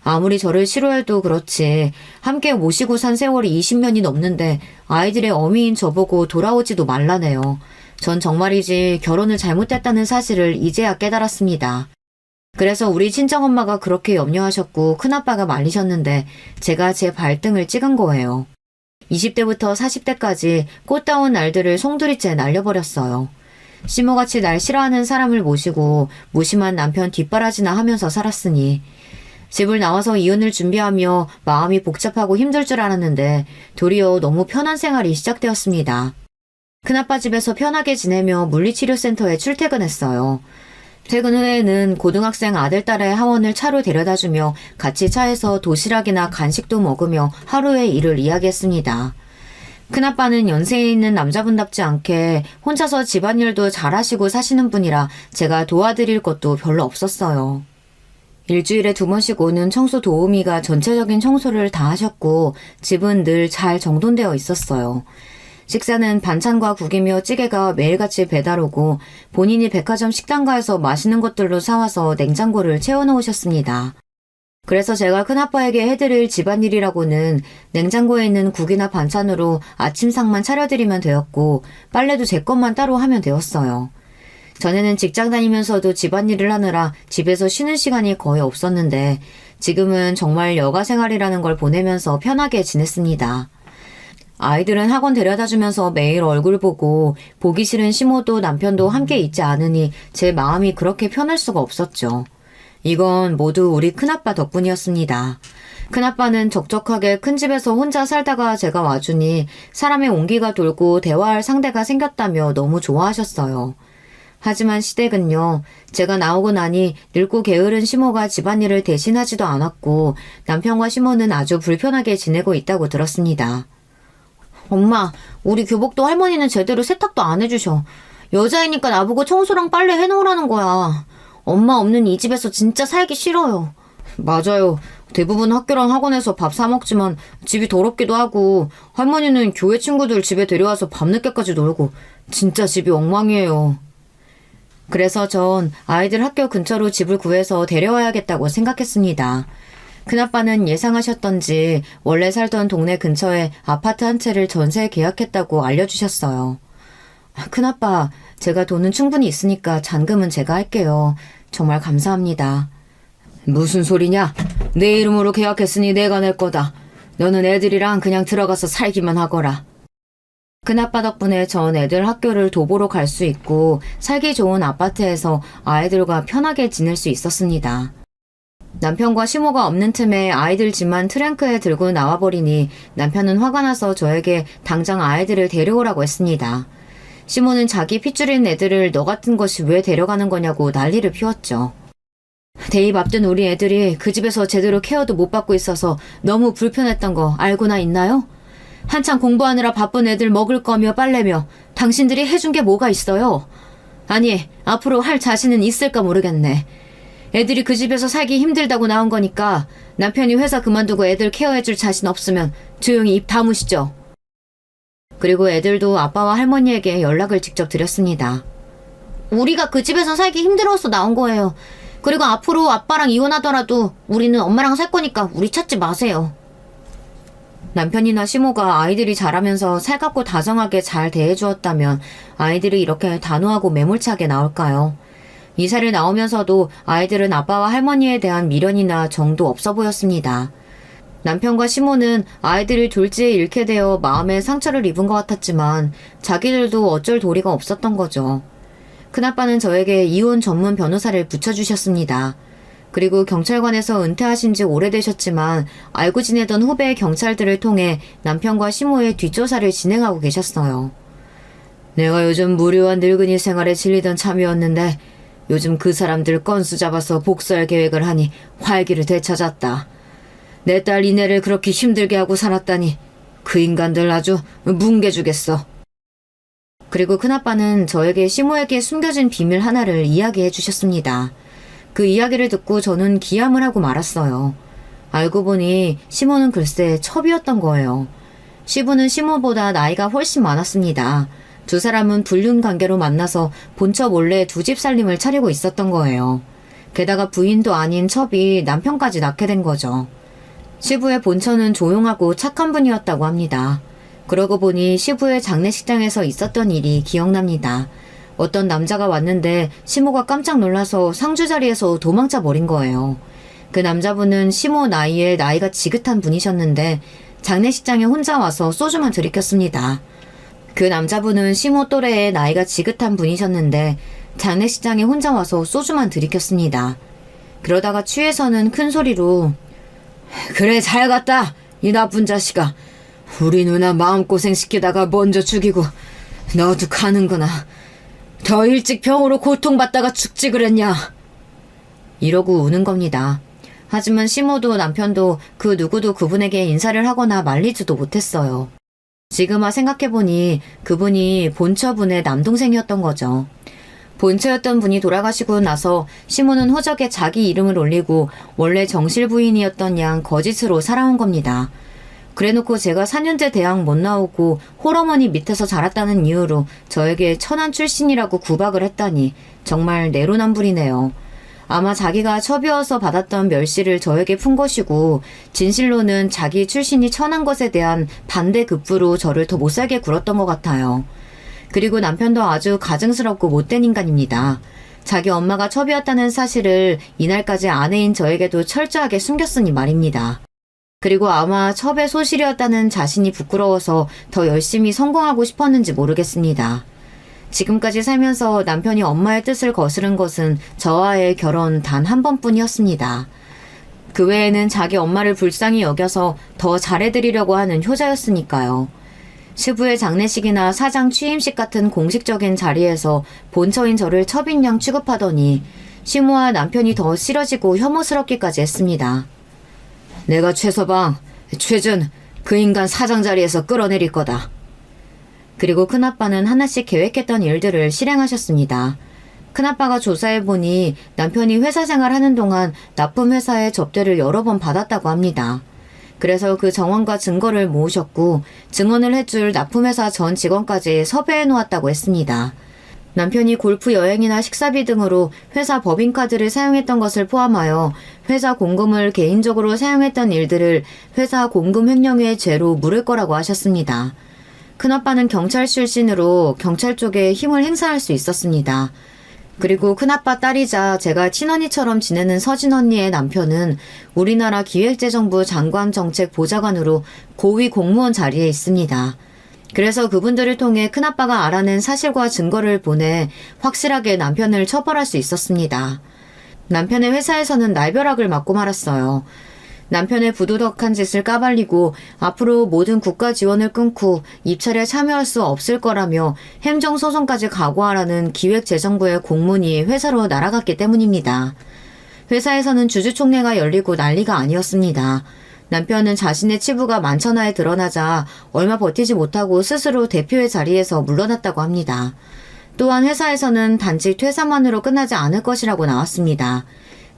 아무리 저를 싫어해도 그렇지 함께 모시고 산 세월이 20년이 넘는데 아이들의 어미인 저보고 돌아오지도 말라네요. 전 정말이지 결혼을 잘못했다는 사실을 이제야 깨달았습니다. 그래서 우리 친정엄마가 그렇게 염려하셨고 큰아빠가 말리셨는데 제가 제 발등을 찍은 거예요. 20대부터 40대까지 꽃다운 날들을 송두리째 날려버렸어요. 시모같이 날 싫어하는 사람을 모시고 무심한 남편 뒷바라지나 하면서 살았으니 집을 나와서 이혼을 준비하며 마음이 복잡하고 힘들 줄 알았는데 도리어 너무 편한 생활이 시작되었습니다. 큰아빠 집에서 편하게 지내며 물리치료센터에 출퇴근했어요. 퇴근 후에는 고등학생 아들, 딸의 하원을 차로 데려다주며 같이 차에서 도시락이나 간식도 먹으며 하루의 일을 이야기했습니다. 큰아빠는 연세에 있는 남자분답지 않게 혼자서 집안일도 잘하시고 사시는 분이라 제가 도와드릴 것도 별로 없었어요. 일주일에 2번씩 오는 청소 도우미가 전체적인 청소를 다 하셨고 집은 늘 잘 정돈되어 있었어요. 식사는 반찬과 국이며 찌개가 매일같이 배달오고 본인이 백화점 식당가에서 맛있는 것들로 사와서 냉장고를 채워놓으셨습니다. 그래서 제가 큰아빠에게 해드릴 집안일이라고는 냉장고에 있는 국이나 반찬으로 아침상만 차려드리면 되었고 빨래도 제 것만 따로 하면 되었어요. 전에는 직장 다니면서도 집안일을 하느라 집에서 쉬는 시간이 거의 없었는데 지금은 정말 여가 생활이라는 걸 보내면서 편하게 지냈습니다. 아이들은 학원 데려다주면서 매일 얼굴 보고 보기 싫은 시모도 남편도 함께 있지 않으니 제 마음이 그렇게 편할 수가 없었죠. 이건 모두 우리 큰아빠 덕분이었습니다. 큰아빠는 적적하게 큰 집에서 혼자 살다가 제가 와주니 사람의 온기가 돌고 대화할 상대가 생겼다며 너무 좋아하셨어요. 하지만 시댁은요, 제가 나오고 나니 늙고 게으른 시모가 집안일을 대신하지도 않았고 남편과 시모는 아주 불편하게 지내고 있다고 들었습니다. 엄마, 우리 교복도 할머니는 제대로 세탁도 안 해주셔. 여자이니까 나보고 청소랑 빨래 해놓으라는 거야. 엄마 없는 이 집에서 진짜 살기 싫어요. 맞아요. 대부분 학교랑 학원에서 밥 사 먹지만 집이 더럽기도 하고 할머니는 교회 친구들 집에 데려와서 밤늦게까지 놀고 진짜 집이 엉망이에요. 그래서 전 아이들 학교 근처로 집을 구해서 데려와야겠다고 생각했습니다. 큰아빠는 예상하셨던지 원래 살던 동네 근처에 아파트 한 채를 전세 계약했다고 알려주셨어요. 큰아빠, 제가 돈은 충분히 있으니까 잔금은 제가 할게요. 정말 감사합니다. 무슨 소리냐? 내 이름으로 계약했으니 내가 낼 거다. 너는 애들이랑 그냥 들어가서 살기만 하거라. 큰아빠 덕분에 전 애들 학교를 도보로 갈 수 있고 살기 좋은 아파트에서 아이들과 편하게 지낼 수 있었습니다. 남편과 시모가 없는 틈에 아이들 집만 트렁크에 들고 나와버리니 남편은 화가 나서 저에게 당장 아이들을 데려오라고 했습니다. 시모는 자기 핏줄인 애들을 너 같은 것이 왜 데려가는 거냐고 난리를 피웠죠. 대입 앞둔 우리 애들이 그 집에서 제대로 케어도 못 받고 있어서 너무 불편했던 거 알고나 있나요? 한창 공부하느라 바쁜 애들 먹을 거며 빨래며 당신들이 해준 게 뭐가 있어요? 아니, 앞으로 할 자신은 있을까 모르겠네. 애들이 그 집에서 살기 힘들다고 나온 거니까 남편이 회사 그만두고 애들 케어해줄 자신 없으면 조용히 입 다무시죠. 그리고 애들도 아빠와 할머니에게 연락을 직접 드렸습니다. 우리가 그 집에서 살기 힘들어서 나온 거예요. 그리고 앞으로 아빠랑 이혼하더라도 우리는 엄마랑 살 거니까 우리 찾지 마세요. 남편이나 시모가 아이들이 자라면서 살갑고 다정하게 잘 대해주었다면 아이들이 이렇게 단호하고 매몰차게 나올까요? 이사를 나오면서도 아이들은 아빠와 할머니에 대한 미련이나 정도 없어 보였습니다. 남편과 시모는 아이들을 졸지에 잃게 되어 마음에 상처를 입은 것 같았지만 자기들도 어쩔 도리가 없었던 거죠. 큰아빠는 저에게 이혼 전문 변호사를 붙여주셨습니다. 그리고 경찰관에서 은퇴하신 지 오래되셨지만 알고 지내던 후배 경찰들을 통해 남편과 시모의 뒷조사를 진행하고 계셨어요. 내가 요즘 무료한 늙은이 생활에 질리던 참이었는데 요즘 그 사람들 건수 잡아서 복수할 계획을 하니 활기를 되찾았다. 내 딸 이내를 그렇게 힘들게 하고 살았다니 그 인간들 아주 뭉개주겠어. 그리고 큰아빠는 저에게 시모에게 숨겨진 비밀 하나를 이야기해 주셨습니다. 그 이야기를 듣고 저는 기함을 하고 말았어요. 알고 보니 시모는 글쎄 첩이었던 거예요. 시부는 시모보다 나이가 훨씬 많았습니다. 두 사람은 불륜 관계로 만나서 본처 몰래 두 집 살림을 차리고 있었던 거예요. 게다가 부인도 아닌 첩이 남편까지 낳게 된 거죠. 시부의 본처는 조용하고 착한 분이었다고 합니다. 그러고 보니 시부의 장례식장에서 있었던 일이 기억납니다. 어떤 남자가 왔는데 시모가 깜짝 놀라서 상주 자리에서 도망쳐 버린 거예요. 그 남자분은 시모 나이에 나이가 지긋한 분이셨는데 장례식장에 혼자 와서 소주만 들이켰습니다. 그 남자분은 시모 또래의 나이가 지긋한 분이셨는데 장례식장에 혼자 와서 소주만 들이켰습니다. 그러다가 취해서는 큰 소리로 그래 잘 갔다 이 나쁜 자식아. 우리 누나 마음고생 시키다가 먼저 죽이고 너도 가는구나. 더 일찍 병으로 고통받다가 죽지 그랬냐. 이러고 우는 겁니다. 하지만 시모도 남편도 그 누구도 그분에게 인사를 하거나 말리지도 못했어요. 지금 생각해보니 그분이 본처분의 남동생이었던 거죠. 본처였던 분이 돌아가시고 나서 시모는 호적에 자기 이름을 올리고 원래 정실 부인이었던 양 거짓으로 살아온 겁니다. 그래놓고 제가 4년제 대학 못 나오고 홀어머니 밑에서 자랐다는 이유로 저에게 천한 출신이라고 구박을 했다니 정말 내로남불이네요. 아마 자기가 첩이어서 받았던 멸시를 저에게 푼 것이고 진실로는 자기 출신이 천한 것에 대한 반대급부로 저를 더 못살게 굴었던 것 같아요. 그리고 남편도 아주 가증스럽고 못된 인간입니다. 자기 엄마가 첩이었다는 사실을 이날까지 아내인 저에게도 철저하게 숨겼으니 말입니다. 그리고 아마 첩의 소실이었다는 자신이 부끄러워서 더 열심히 성공하고 싶었는지 모르겠습니다. 지금까지 살면서 남편이 엄마의 뜻을 거스른 것은 저와의 결혼 단 한 번뿐이었습니다. 그 외에는 자기 엄마를 불쌍히 여겨서 더 잘해드리려고 하는 효자였으니까요. 시부의 장례식이나 사장 취임식 같은 공식적인 자리에서 본처인 저를 첩인 양 취급하더니 시모와 남편이 더 싫어지고 혐오스럽기까지 했습니다. 내가 최서방, 최준, 그 인간 사장 자리에서 끌어내릴 거다. 그리고 큰아빠는 하나씩 계획했던 일들을 실행하셨습니다. 큰아빠가 조사해보니 남편이 회사 생활하는 동안 납품 회사에 접대를 여러 번 받았다고 합니다. 그래서 그 정황과 증거를 모으셨고 증언을 해줄 납품회사 전 직원까지 섭외해 놓았다고 했습니다. 남편이 골프 여행이나 식사비 등으로 회사 법인카드를 사용했던 것을 포함하여 회사 공금을 개인적으로 사용했던 일들을 회사 공금 횡령의 죄로 물을 거라고 하셨습니다. 큰아빠는 경찰 출신으로 경찰 쪽에 힘을 행사할 수 있었습니다. 그리고 큰아빠 딸이자 제가 친언니처럼 지내는 서진 언니의 남편은 우리나라 기획재정부 장관정책 보좌관으로 고위 공무원 자리에 있습니다. 그래서 그분들을 통해 큰아빠가 알아낸 사실과 증거를 보내 확실하게 남편을 처벌할 수 있었습니다. 남편의 회사에서는 날벼락을 맞고 말았어요. 남편의 부도덕한 짓을 까발리고 앞으로 모든 국가 지원을 끊고 입찰에 참여할 수 없을 거라며 행정소송까지 각오하라는 기획재정부의 공문이 회사로 날아갔기 때문입니다. 회사에서는 주주총회가 열리고 난리가 아니었습니다. 남편은 자신의 치부가 만천하에 드러나자 얼마 버티지 못하고 스스로 대표의 자리에서 물러났다고 합니다. 또한 회사에서는 단지 퇴사만으로 끝나지 않을 것이라고 나왔습니다.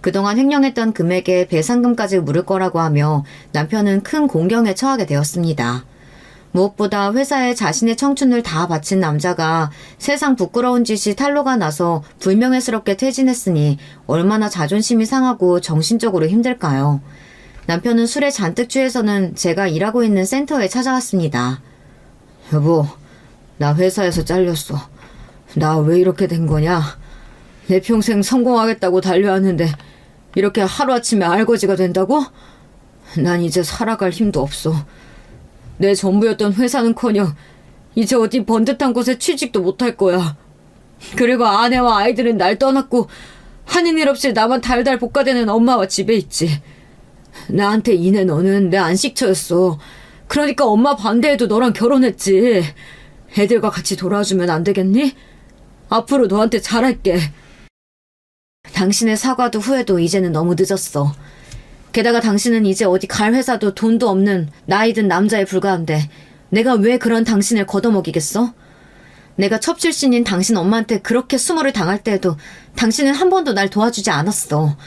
그동안 횡령했던 금액에 배상금까지 물을 거라고 하며 남편은 큰 공경에 처하게 되었습니다. 무엇보다 회사에 자신의 청춘을 다 바친 남자가 세상 부끄러운 짓이 탄로가 나서 불명예스럽게 퇴진했으니 얼마나 자존심이 상하고 정신적으로 힘들까요? 남편은 술에 잔뜩 취해서는 제가 일하고 있는 센터에 찾아왔습니다. 여보, 나 회사에서 잘렸어. 나 왜 이렇게 된 거냐? 내 평생 성공하겠다고 달려왔는데 이렇게 하루아침에 알거지가 된다고? 난 이제 살아갈 힘도 없어. 내 전부였던 회사는커녕 이제 어디 번듯한 곳에 취직도 못할 거야. 그리고 아내와 아이들은 날 떠났고 하는 일 없이 나만 달달 볶아대는 엄마와 집에 있지. 나한테 이내 너는 내 안식처였어. 그러니까 엄마 반대해도 너랑 결혼했지. 애들과 같이 돌아주면 안 되겠니? 앞으로 너한테 잘할게. 당신의 사과도 후회도 이제는 너무 늦었어. 게다가 당신은 이제 어디 갈 회사도 돈도 없는 나이 든 남자에 불과한데 내가 왜 그런 당신을 걷어먹이겠어? 내가 첩출신인 당신 엄마한테 그렇게 수모를 당할 때에도 당신은 한 번도 날 도와주지 않았어.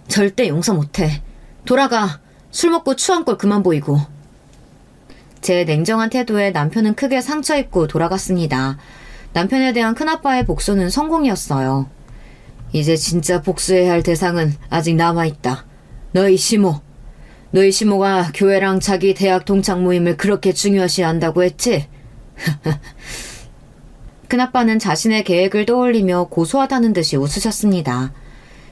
절대 용서 못해. 돌아가. 술 먹고 추한 걸 그만 보이고. 제 냉정한 태도에 남편은 크게 상처 입고 돌아갔습니다. 남편에 대한 큰아빠의 복수는 성공이었어요. 이제 진짜 복수해야 할 대상은 아직 남아있다. 너희 시모. 너희 시모가 교회랑 자기 대학 동창 모임을 그렇게 중요시 한다고 했지? 큰아빠는 자신의 계획을 떠올리며 고소하다는 듯이 웃으셨습니다.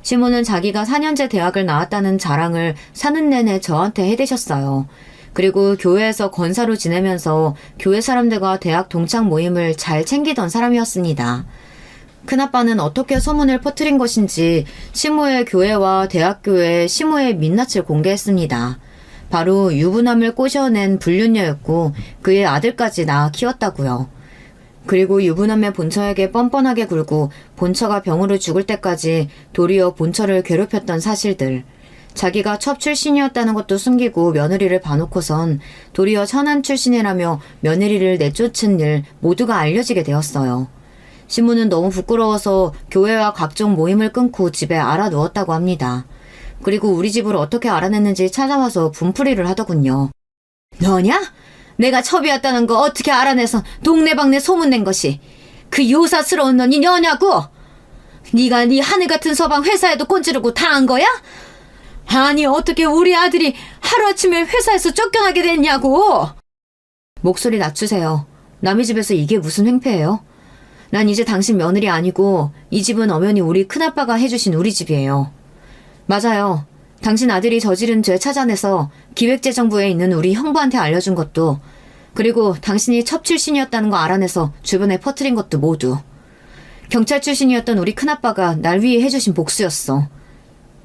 시모는 자기가 4년제 대학을 나왔다는 자랑을 사는 내내 저한테 해대셨어요. 그리고 교회에서 권사로 지내면서 교회 사람들과 대학 동창 모임을 잘 챙기던 사람이었습니다. 큰아빠는 어떻게 소문을 퍼뜨린 것인지 시모의 교회와 대학교에 시모의 민낯을 공개했습니다. 바로 유부남을 꼬셔낸 불륜녀였고 그의 아들까지 낳아 키웠다고요. 그리고 유부남의 본처에게 뻔뻔하게 굴고 본처가 병으로 죽을 때까지 도리어 본처를 괴롭혔던 사실들. 자기가 첩 출신이었다는 것도 숨기고 며느리를 봐놓고선 도리어 천한 출신이라며 며느리를 내쫓은 일 모두가 알려지게 되었어요. 시모는 너무 부끄러워서 교회와 각종 모임을 끊고 집에 알아누웠다고 합니다. 그리고 우리 집을 어떻게 알아냈는지 찾아와서 분풀이를 하더군요. 너냐? 내가 첩이었다는 거 어떻게 알아내서 동네방네 소문낸 것이 그 요사스러운 넌이 너냐고? 네가 네 하늘같은 서방 회사에도 꼰지르고 다 한 거야? 아니 어떻게 우리 아들이 하루아침에 회사에서 쫓겨나게 됐냐고. 목소리 낮추세요. 남의 집에서 이게 무슨 횡패예요? 난 이제 당신 며느리 아니고 이 집은 엄연히 우리 큰아빠가 해주신 우리 집이에요. 맞아요. 당신 아들이 저지른 죄 찾아내서 기획재정부에 있는 우리 형부한테 알려준 것도, 그리고 당신이 첩 출신이었다는 거 알아내서 주변에 퍼뜨린 것도 모두 경찰 출신이었던 우리 큰아빠가 날 위해 해주신 복수였어.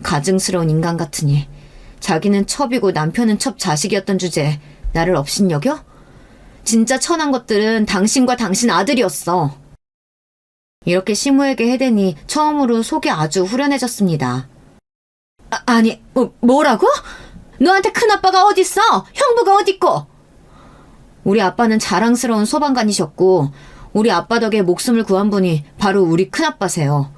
가증스러운 인간 같으니 자기는 첩이고 남편은 첩 자식이었던 주제에 나를 업신여겨? 진짜 천한 것들은 당신과 당신 아들이었어. 이렇게 시모에게 해대니 처음으로 속이 아주 후련해졌습니다. 아니, 뭐라고? 너한테 큰아빠가 어딨어? 형부가 어딨고? 우리 아빠는 자랑스러운 소방관이셨고 우리 아빠 덕에 목숨을 구한 분이 바로 우리 큰아빠세요.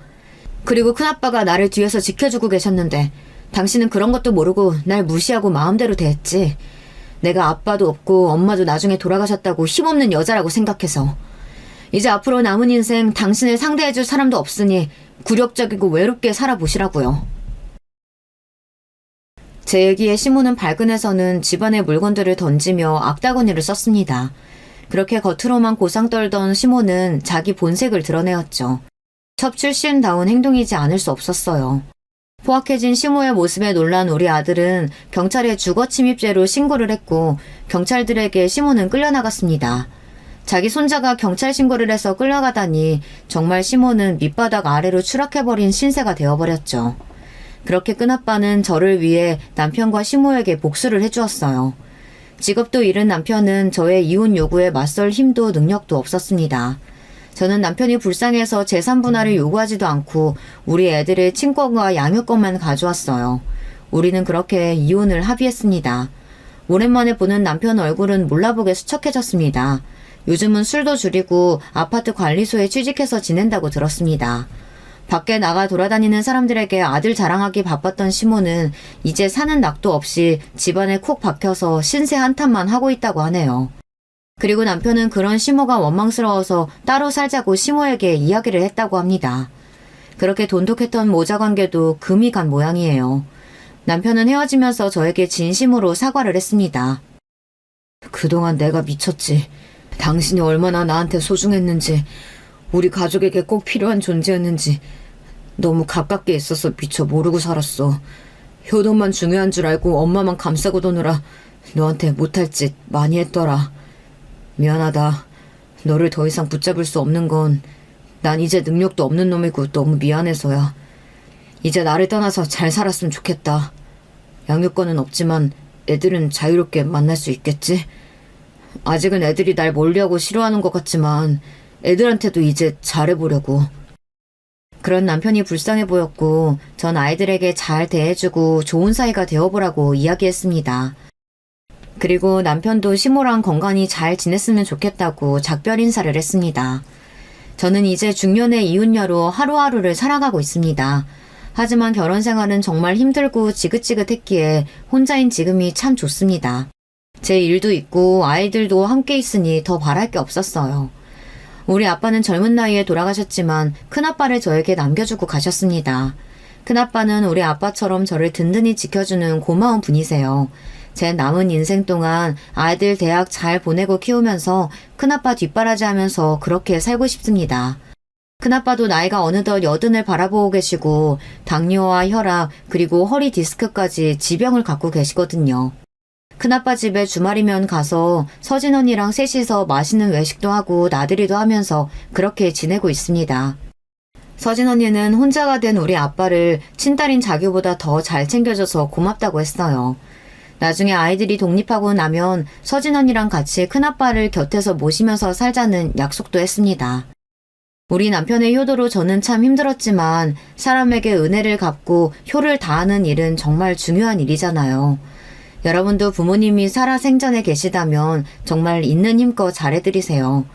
그리고 큰아빠가 나를 뒤에서 지켜주고 계셨는데 당신은 그런 것도 모르고 날 무시하고 마음대로 대했지. 내가 아빠도 없고 엄마도 나중에 돌아가셨다고 힘없는 여자라고 생각해서. 이제 앞으로 남은 인생 당신을 상대해줄 사람도 없으니 굴욕적이고 외롭게 살아보시라고요. 제 얘기에 시모는 발끈해서는 집안의 물건들을 던지며 악다구니를 썼습니다. 그렇게 겉으로만 고상 떨던 시모는 자기 본색을 드러내었죠. 첩 출신다운 행동이지 않을 수 없었어요. 포악해진 시모의 모습에 놀란 우리 아들은 경찰에 주거침입죄로 신고를 했고 경찰들에게 시모는 끌려나갔습니다. 자기 손자가 경찰 신고를 해서 끌려가다니 정말 시모는 밑바닥 아래로 추락해버린 신세가 되어버렸죠. 그렇게 큰아빠는 저를 위해 남편과 시모에게 복수를 해주었어요. 직업도 잃은 남편은 저의 이혼 요구에 맞설 힘도 능력도 없었습니다. 저는 남편이 불쌍해서 재산 분할을 요구하지도 않고 우리 애들의 친권과 양육권만 가져왔어요. 우리는 그렇게 이혼을 합의했습니다. 오랜만에 보는 남편 얼굴은 몰라보게 수척해졌습니다. 요즘은 술도 줄이고 아파트 관리소에 취직해서 지낸다고 들었습니다. 밖에 나가 돌아다니는 사람들에게 아들 자랑하기 바빴던 시모는 이제 사는 낙도 없이 집안에 콕 박혀서 신세 한탄만 하고 있다고 하네요. 그리고 남편은 그런 시모가 원망스러워서 따로 살자고 시모에게 이야기를 했다고 합니다. 그렇게 돈독했던 모자 관계도 금이 간 모양이에요. 남편은 헤어지면서 저에게 진심으로 사과를 했습니다. 그동안 내가 미쳤지. 당신이 얼마나 나한테 소중했는지, 우리 가족에게 꼭 필요한 존재였는지 너무 가깝게 있어서 미처 모르고 살았어. 효도만 중요한 줄 알고 엄마만 감싸고 도느라 너한테 못할 짓 많이 했더라. 미안하다. 너를 더 이상 붙잡을 수 없는 건 난 이제 능력도 없는 놈이고 너무 미안해서야. 이제 나를 떠나서 잘 살았으면 좋겠다. 양육권은 없지만 애들은 자유롭게 만날 수 있겠지? 아직은 애들이 날 멀리하고 싫어하는 것 같지만 애들한테도 이제 잘해보려고. 그런 남편이 불쌍해 보였고 전 아이들에게 잘 대해주고 좋은 사이가 되어보라고 이야기했습니다. 그리고 남편도 시모랑 건강히 잘 지냈으면 좋겠다고 작별 인사를 했습니다. 저는 이제 중년의 이혼녀로 하루하루를 살아가고 있습니다. 하지만 결혼 생활은 정말 힘들고 지긋지긋했기에 혼자인 지금이 참 좋습니다. 제 일도 있고 아이들도 함께 있으니 더 바랄 게 없었어요. 우리 아빠는 젊은 나이에 돌아가셨지만 큰아빠를 저에게 남겨주고 가셨습니다. 큰아빠는 우리 아빠처럼 저를 든든히 지켜주는 고마운 분이세요. 제 남은 인생 동안 아이들 대학 잘 보내고 키우면서 큰아빠 뒷바라지하면서 그렇게 살고 싶습니다. 큰아빠도 나이가 어느덧 80을 바라보고 계시고 당뇨와 혈압 그리고 허리 디스크까지 지병을 갖고 계시거든요. 큰아빠 집에 주말이면 가서 서진 언니랑 셋이서 맛있는 외식도 하고 나들이도 하면서 그렇게 지내고 있습니다. 서진 언니는 혼자가 된 우리 아빠를 친딸인 자기보다 더 잘 챙겨줘서 고맙다고 했어요. 나중에 아이들이 독립하고 나면 서진 언니랑 같이 큰아빠를 곁에서 모시면서 살자는 약속도 했습니다. 우리 남편의 효도로 저는 참 힘들었지만 사람에게 은혜를 갚고 효를 다하는 일은 정말 중요한 일이잖아요. 여러분도 부모님이 살아생전에 계시다면 정말 있는 힘껏 잘해드리세요.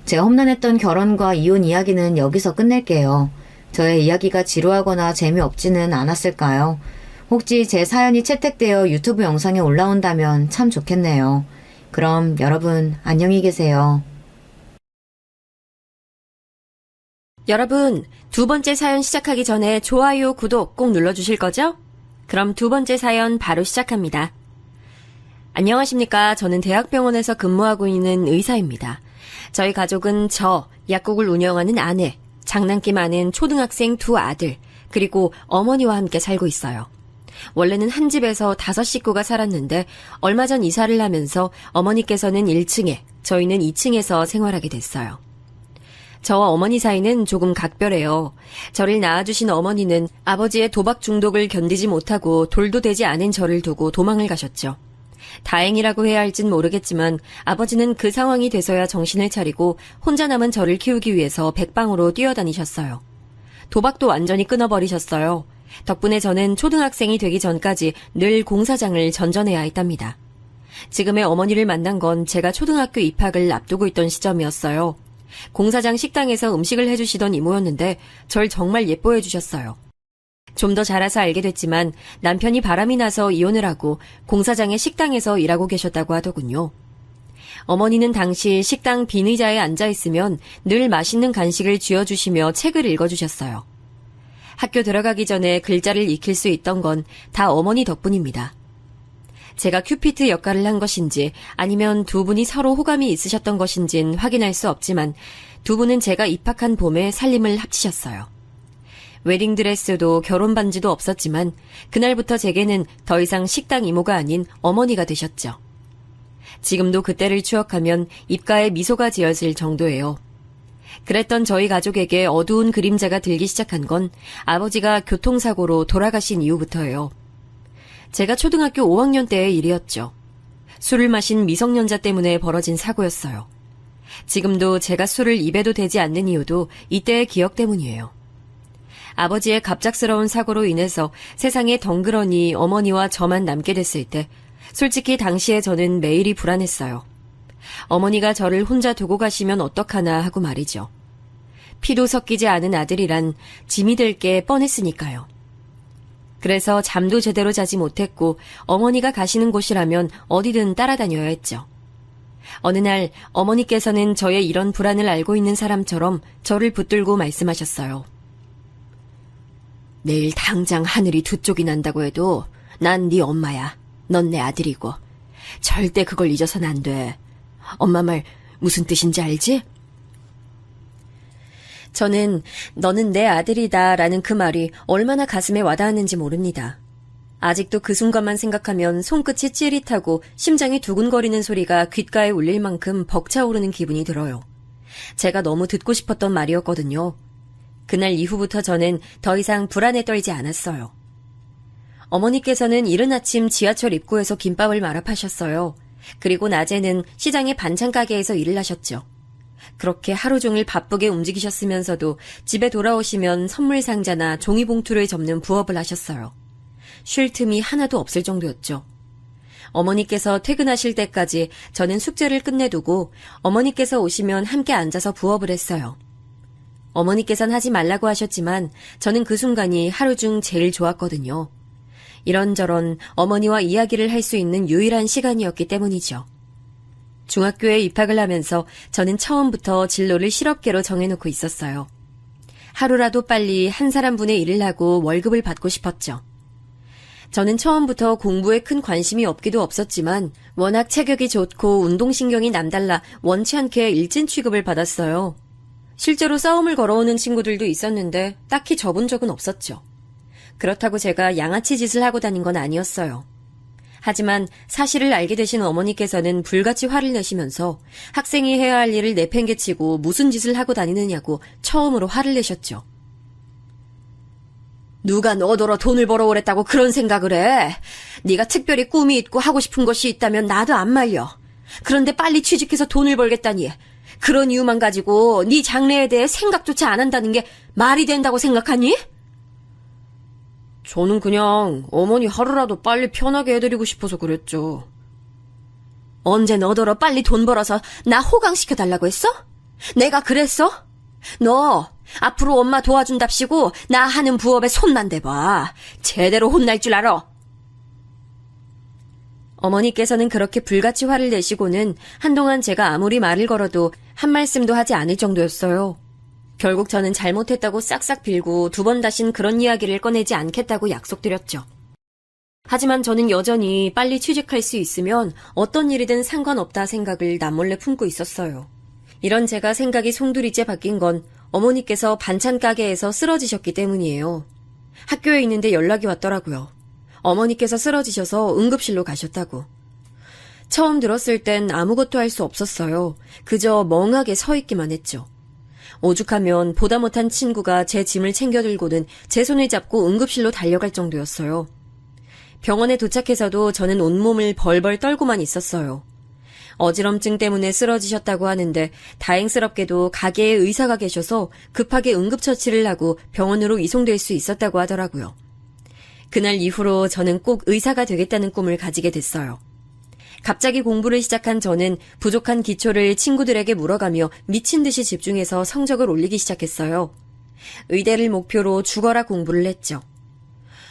제 험난했던 결혼과 이혼 이야기는 여기서 끝낼게요. 저의 이야기가 지루하거나 재미없지는 않았을까요? 혹시 제 사연이 채택되어 유튜브 영상에 올라온다면 참 좋겠네요. 그럼 여러분 안녕히 계세요. 여러분, 두 번째 사연 시작하기 전에 좋아요, 구독 꼭 눌러주실 거죠? 그럼 두 번째 사연 바로 시작합니다. 안녕하십니까. 저는 대학병원에서 근무하고 있는 의사입니다. 저희 가족은 저, 약국을 운영하는 아내, 장난기 많은 초등학생 두 아들, 그리고 어머니와 함께 살고 있어요. 원래는 한 집에서 5 식구가 살았는데 얼마 전 이사를 하면서 어머니께서는 1층에, 저희는 2층에서 생활하게 됐어요. 저와 어머니 사이는 조금 각별해요. 저를 낳아주신 어머니는 아버지의 도박 중독을 견디지 못하고 돌도 되지 않은 저를 두고 도망을 가셨죠. 다행이라고 해야 할진 모르겠지만 아버지는 그 상황이 돼서야 정신을 차리고 혼자 남은 저를 키우기 위해서 백방으로 뛰어다니셨어요. 도박도 완전히 끊어버리셨어요. 덕분에 저는 초등학생이 되기 전까지 늘 공사장을 전전해야 했답니다. 지금의 어머니를 만난 건 제가 초등학교 입학을 앞두고 있던 시점이었어요. 공사장 식당에서 음식을 해주시던 이모였는데 절 정말 예뻐해 주셨어요. 좀 더 자라서 알게 됐지만 남편이 바람이 나서 이혼을 하고 공사장의 식당에서 일하고 계셨다고 하더군요. 어머니는 당시 식당 빈 의자에 앉아있으면 늘 맛있는 간식을 쥐어주시며 책을 읽어주셨어요. 학교 들어가기 전에 글자를 익힐 수 있던 건 다 어머니 덕분입니다. 제가 큐피트 역할을 한 것인지 아니면 두 분이 서로 호감이 있으셨던 것인진 확인할 수 없지만 두 분은 제가 입학한 봄에 살림을 합치셨어요. 웨딩드레스도 결혼 반지도 없었지만 그날부터 제게는 더 이상 식당 이모가 아닌 어머니가 되셨죠. 지금도 그때를 추억하면 입가에 미소가 지어질 정도예요. 그랬던 저희 가족에게 어두운 그림자가 들기 시작한 건 아버지가 교통사고로 돌아가신 이후부터예요. 제가 초등학교 5학년 때의 일이었죠. 술을 마신 미성년자 때문에 벌어진 사고였어요. 지금도 제가 술을 입에도 대지 않는 이유도 이때의 기억 때문이에요. 아버지의 갑작스러운 사고로 인해서 세상에 덩그러니 어머니와 저만 남게 됐을 때 솔직히 당시에 저는 매일이 불안했어요. 어머니가 저를 혼자 두고 가시면 어떡하나 하고 말이죠. 피도 섞이지 않은 아들이란 짐이 될 게 뻔했으니까요. 그래서 잠도 제대로 자지 못했고 어머니가 가시는 곳이라면 어디든 따라다녀야 했죠. 어느 날 어머니께서는 저의 이런 불안을 알고 있는 사람처럼 저를 붙들고 말씀하셨어요. 내일 당장 하늘이 두 쪽이 난다고 해도 난 네 엄마야. 넌 내 아들이고 절대 그걸 잊어서는 안 돼. 엄마 말 무슨 뜻인지 알지? 저는 너는 내 아들이다 라는 그 말이 얼마나 가슴에 와닿았는지 모릅니다. 아직도 그 순간만 생각하면 손끝이 찌릿하고 심장이 두근거리는 소리가 귓가에 울릴 만큼 벅차오르는 기분이 들어요. 제가 너무 듣고 싶었던 말이었거든요. 그날 이후부터 저는 더 이상 불안에 떨지 않았어요. 어머니께서는 이른 아침 지하철 입구에서 김밥을 말아 파셨어요. 그리고 낮에는 시장의 반찬 가게에서 일을 하셨죠. 그렇게 하루 종일 바쁘게 움직이셨으면서도 집에 돌아오시면 선물 상자나 종이봉투를 접는 부업을 하셨어요. 쉴 틈이 하나도 없을 정도였죠. 어머니께서 퇴근하실 때까지 저는 숙제를 끝내두고 어머니께서 오시면 함께 앉아서 부업을 했어요. 어머니께서는 하지 말라고 하셨지만 저는 그 순간이 하루 중 제일 좋았거든요. 이런저런 어머니와 이야기를 할 수 있는 유일한 시간이었기 때문이죠. 중학교에 입학을 하면서 저는 처음부터 진로를 실업계로 정해놓고 있었어요. 하루라도 빨리 한 사람분의 일을 하고 월급을 받고 싶었죠. 저는 처음부터 공부에 큰 관심이 없기도 없었지만 워낙 체격이 좋고 운동신경이 남달라 원치 않게 일진 취급을 받았어요. 실제로 싸움을 걸어오는 친구들도 있었는데 딱히 접은 적은 없었죠. 그렇다고 제가 양아치 짓을 하고 다닌 건 아니었어요. 하지만 사실을 알게 되신 어머니께서는 불같이 화를 내시면서 학생이 해야 할 일을 내팽개치고 무슨 짓을 하고 다니느냐고 처음으로 화를 내셨죠. 누가 너더러 돈을 벌어오랬다고 그런 생각을 해. 네가 특별히 꿈이 있고 하고 싶은 것이 있다면 나도 안 말려. 그런데 빨리 취직해서 돈을 벌겠다니. 그런 이유만 가지고 네 장래에 대해 생각조차 안 한다는 게 말이 된다고 생각하니? 저는 그냥 어머니 하루라도 빨리 편하게 해드리고 싶어서 그랬죠. 언제 너더러 빨리 돈 벌어서 나 호강시켜달라고 했어? 내가 그랬어? 너 앞으로 엄마 도와준답시고 나 하는 부업에 손만 대봐. 제대로 혼날 줄 알아. 어머니께서는 그렇게 불같이 화를 내시고는 한동안 제가 아무리 말을 걸어도 한 말씀도 하지 않을 정도였어요. 결국 저는 잘못했다고 싹싹 빌고 두 번 다신 그런 이야기를 꺼내지 않겠다고 약속드렸죠. 하지만 저는 여전히 빨리 취직할 수 있으면 어떤 일이든 상관없다 생각을 남몰래 품고 있었어요. 이런 제가 생각이 송두리째 바뀐 건 어머니께서 반찬 가게에서 쓰러지셨기 때문이에요. 학교에 있는데 연락이 왔더라고요. 어머니께서 쓰러지셔서 응급실로 가셨다고. 처음 들었을 땐 아무것도 할 수 없었어요. 그저 멍하게 서 있기만 했죠. 오죽하면 보다 못한 친구가 제 짐을 챙겨 들고는 제 손을 잡고 응급실로 달려갈 정도였어요. 병원에 도착해서도 저는 온몸을 벌벌 떨고만 있었어요. 어지럼증 때문에 쓰러지셨다고 하는데 다행스럽게도 가게에 의사가 계셔서 급하게 응급처치를 하고 병원으로 이송될 수 있었다고 하더라고요. 그날 이후로 저는 꼭 의사가 되겠다는 꿈을 가지게 됐어요. 갑자기 공부를 시작한 저는 부족한 기초를 친구들에게 물어가며 미친 듯이 집중해서 성적을 올리기 시작했어요. 의대를 목표로 죽어라 공부를 했죠.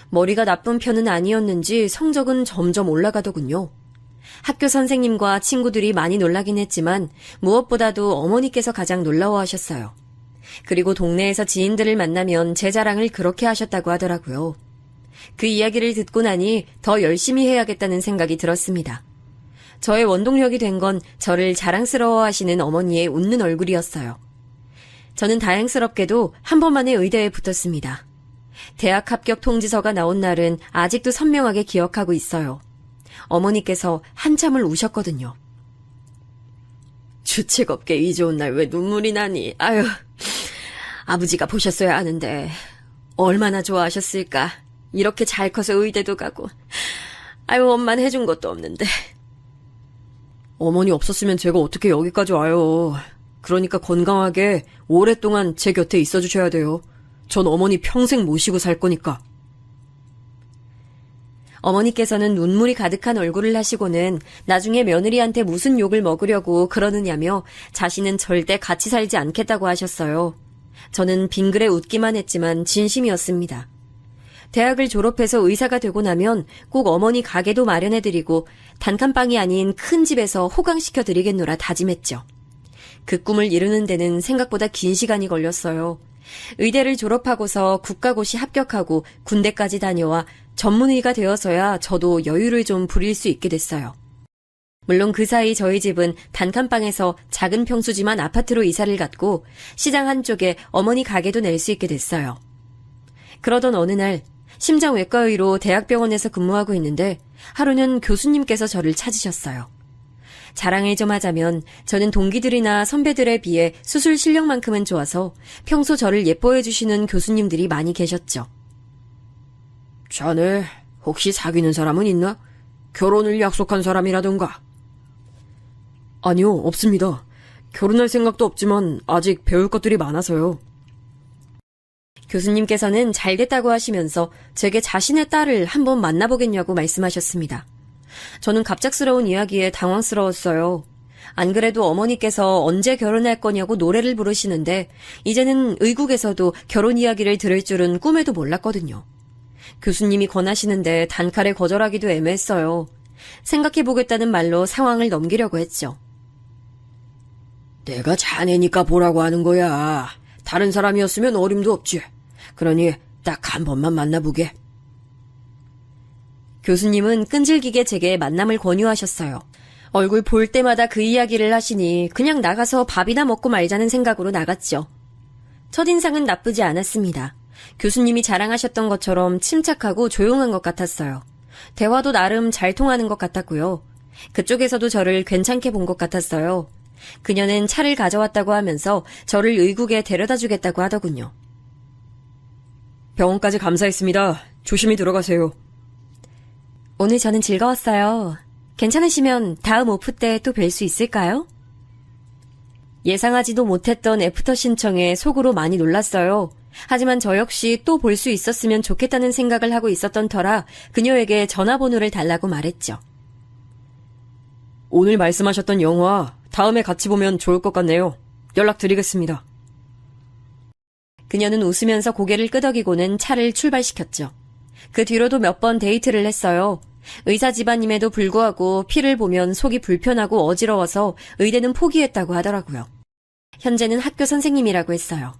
머리가 나쁜 편은 아니었는지 성적은 점점 올라가더군요. 학교 선생님과 친구들이 많이 놀라긴 했지만 무엇보다도 어머니께서 가장 놀라워하셨어요. 그리고 동네에서 지인들을 만나면 제 자랑을 그렇게 하셨다고 하더라고요. 그 이야기를 듣고 나니 더 열심히 해야겠다는 생각이 들었습니다. 저의 원동력이 된 건 저를 자랑스러워하시는 어머니의 웃는 얼굴이었어요. 저는 다행스럽게도 한 번만에 의대에 붙었습니다. 대학 합격 통지서가 나온 날은 아직도 선명하게 기억하고 있어요. 어머니께서 한참을 우셨거든요. 주책 없게 이 좋은 날 왜 눈물이 나니? 아유, 아버지가 보셨어야 하는데 얼마나 좋아하셨을까. 이렇게 잘 커서 의대도 가고. 아유, 엄마는 해준 것도 없는데. 어머니 없었으면 제가 어떻게 여기까지 와요. 그러니까 건강하게 오랫동안 제 곁에 있어 주셔야 돼요. 전 어머니 평생 모시고 살 거니까. 어머니께서는 눈물이 가득한 얼굴을 하시고는 나중에 며느리한테 무슨 욕을 먹으려고 그러느냐며 자신은 절대 같이 살지 않겠다고 하셨어요. 저는 빙그레 웃기만 했지만 진심이었습니다. 대학을 졸업해서 의사가 되고 나면 꼭 어머니 가게도 마련해드리고 단칸방이 아닌 큰 집에서 호강시켜드리겠노라 다짐했죠. 그 꿈을 이루는 데는 생각보다 긴 시간이 걸렸어요. 의대를 졸업하고서 국가고시 합격하고 군대까지 다녀와 전문의가 되어서야 저도 여유를 좀 부릴 수 있게 됐어요. 물론 그 사이 저희 집은 단칸방에서 작은 평수지만 아파트로 이사를 갔고 시장 한쪽에 어머니 가게도 낼 수 있게 됐어요. 그러던 어느 날 심장외과의로 대학병원에서 근무하고 있는데 하루는 교수님께서 저를 찾으셨어요. 자랑을 좀 하자면 저는 동기들이나 선배들에 비해 수술 실력만큼은 좋아서 평소 저를 예뻐해 주시는 교수님들이 많이 계셨죠. 자네 혹시 사귀는 사람은 있나? 결혼을 약속한 사람이라던가. 아니요, 없습니다. 결혼할 생각도 없지만 아직 배울 것들이 많아서요. 교수님께서는 잘 됐다고 하시면서 제게 자신의 딸을 한번 만나보겠냐고 말씀하셨습니다. 저는 갑작스러운 이야기에 당황스러웠어요. 안 그래도 어머니께서 언제 결혼할 거냐고 노래를 부르시는데 이제는 의국에서도 결혼 이야기를 들을 줄은 꿈에도 몰랐거든요. 교수님이 권하시는데 단칼에 거절하기도 애매했어요. 생각해보겠다는 말로 상황을 넘기려고 했죠. 내가 자네니까 보라고 하는 거야. 다른 사람이었으면 어림도 없지. 그러니 딱 한 번만 만나보게. 교수님은 끈질기게 제게 만남을 권유하셨어요. 얼굴 볼 때마다 그 이야기를 하시니 그냥 나가서 밥이나 먹고 말자는 생각으로 나갔죠. 첫인상은 나쁘지 않았습니다. 교수님이 자랑하셨던 것처럼 침착하고 조용한 것 같았어요. 대화도 나름 잘 통하는 것 같았고요. 그쪽에서도 저를 괜찮게 본 것 같았어요. 그녀는 차를 가져왔다고 하면서 저를 의국에 데려다 주겠다고 하더군요. 병원까지 감사했습니다. 조심히 들어가세요. 오늘 저는 즐거웠어요. 괜찮으시면 다음 오프 때 또 뵐 수 있을까요? 예상하지도 못했던 애프터 신청에 속으로 많이 놀랐어요. 하지만 저 역시 또 볼 수 있었으면 좋겠다는 생각을 하고 있었던 터라 그녀에게 전화번호를 달라고 말했죠. 오늘 말씀하셨던 영화 다음에 같이 보면 좋을 것 같네요. 연락드리겠습니다. 그녀는 웃으면서 고개를 끄덕이고는 차를 출발시켰죠. 그 뒤로도 몇 번 데이트를 했어요. 의사 집안임에도 불구하고 피를 보면 속이 불편하고 어지러워서 의대는 포기했다고 하더라고요. 현재는 학교 선생님이라고 했어요.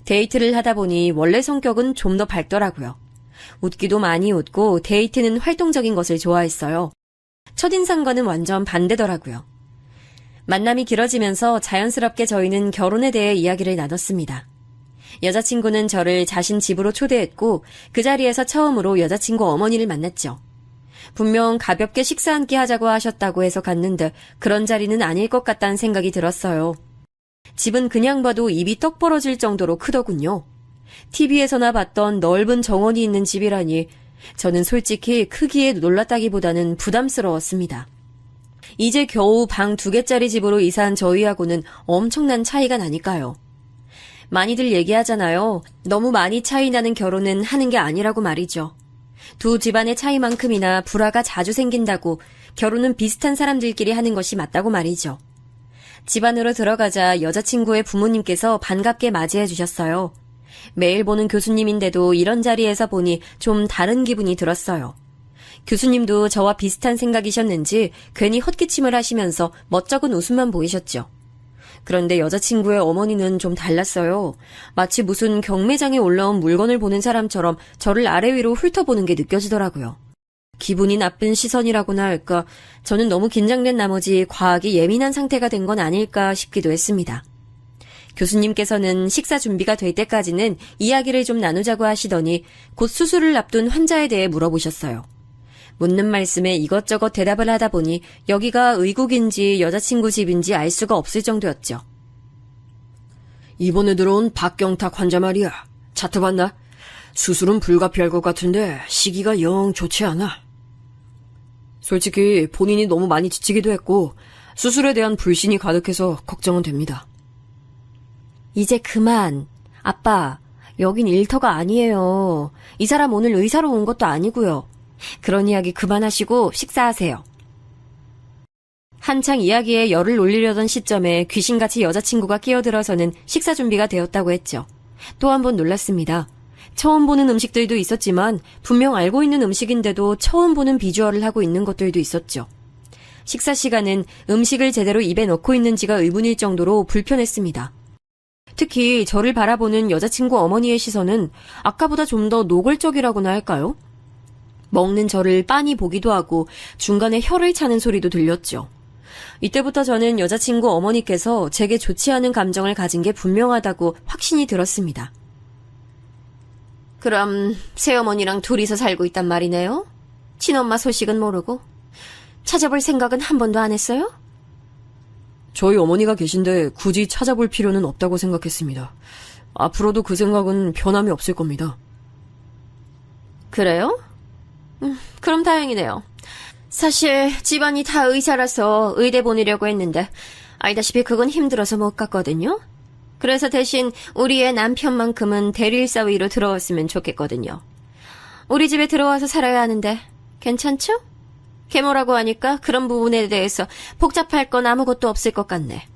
데이트를 하다 보니 원래 성격은 좀 더 밝더라고요. 웃기도 많이 웃고 데이트는 활동적인 것을 좋아했어요. 첫인상과는 완전 반대더라고요. 만남이 길어지면서 자연스럽게 저희는 결혼에 대해 이야기를 나눴습니다. 여자친구는 저를 자신 집으로 초대했고 그 자리에서 처음으로 여자친구 어머니를 만났죠. 분명 가볍게 식사 한 끼 하자고 하셨다고 해서 갔는데 그런 자리는 아닐 것 같다는 생각이 들었어요. 집은 그냥 봐도 입이 떡 벌어질 정도로 크더군요. TV에서나 봤던 넓은 정원이 있는 집이라니 저는 솔직히 크기에 놀랐다기보다는 부담스러웠습니다. 이제 겨우 방 2개짜리 집으로 이사한 저희하고는 엄청난 차이가 나니까요. 많이들 얘기하잖아요. 너무 많이 차이 나는 결혼은 하는 게 아니라고 말이죠. 두 집안의 차이만큼이나 불화가 자주 생긴다고 결혼은 비슷한 사람들끼리 하는 것이 맞다고 말이죠. 집 안으로 들어가자 여자친구의 부모님께서 반갑게 맞이해 주셨어요. 매일 보는 교수님인데도 이런 자리에서 보니 좀 다른 기분이 들었어요. 교수님도 저와 비슷한 생각이셨는지 괜히 헛기침을 하시면서 멋쩍은 웃음만 보이셨죠. 그런데 여자친구의 어머니는 좀 달랐어요. 마치 무슨 경매장에 올라온 물건을 보는 사람처럼 저를 아래 위로 훑어보는 게 느껴지더라고요. 기분이 나쁜 시선이라고나 할까, 저는 너무 긴장된 나머지 과하게 예민한 상태가 된 건 아닐까 싶기도 했습니다. 교수님께서는 식사 준비가 될 때까지는 이야기를 좀 나누자고 하시더니 곧 수술을 앞둔 환자에 대해 물어보셨어요. 묻는 말씀에 이것저것 대답을 하다 보니 여기가 의국인지 여자친구 집인지 알 수가 없을 정도였죠. 이번에 들어온 박경탁 환자 말이야. 차트 봤나? 수술은 불가피할 것 같은데 시기가 영 좋지 않아. 솔직히 본인이 너무 많이 지치기도 했고 수술에 대한 불신이 가득해서 걱정은 됩니다. 이제 그만. 아빠, 여긴 일터가 아니에요. 이 사람 오늘 의사로 온 것도 아니고요. 그런 이야기 그만하시고 식사하세요. 한창 이야기에 열을 올리려던 시점에 귀신같이 여자친구가 끼어들어서는 식사 준비가 되었다고 했죠. 또 한 번 놀랐습니다. 처음 보는 음식들도 있었지만 분명 알고 있는 음식인데도 처음 보는 비주얼을 하고 있는 것들도 있었죠. 식사 시간은 음식을 제대로 입에 넣고 있는지가 의문일 정도로 불편했습니다. 특히 저를 바라보는 여자친구 어머니의 시선은 아까보다 좀 더 노골적이라고나 할까요? 먹는 저를 빤히 보기도 하고 중간에 혀를 차는 소리도 들렸죠. 이때부터 저는 여자친구 어머니께서 제게 좋지 않은 감정을 가진 게 분명하다고 확신이 들었습니다. 그럼 새어머니랑 둘이서 살고 있단 말이네요? 친엄마 소식은 모르고? 찾아볼 생각은 한 번도 안 했어요? 저희 어머니가 계신데 굳이 찾아볼 필요는 없다고 생각했습니다. 앞으로도 그 생각은 변함이 없을 겁니다. 그래요? 그럼 다행이네요. 사실 집안이 다 의사라서 의대 보내려고 했는데 알다시피 그건 힘들어서 못 갔거든요. 그래서 대신 우리의 남편만큼은 대릴 사위로 들어왔으면 좋겠거든요. 우리 집에 들어와서 살아야 하는데 괜찮죠? 계모라고 하니까 그런 부분에 대해서 복잡할 건 아무것도 없을 것 같네.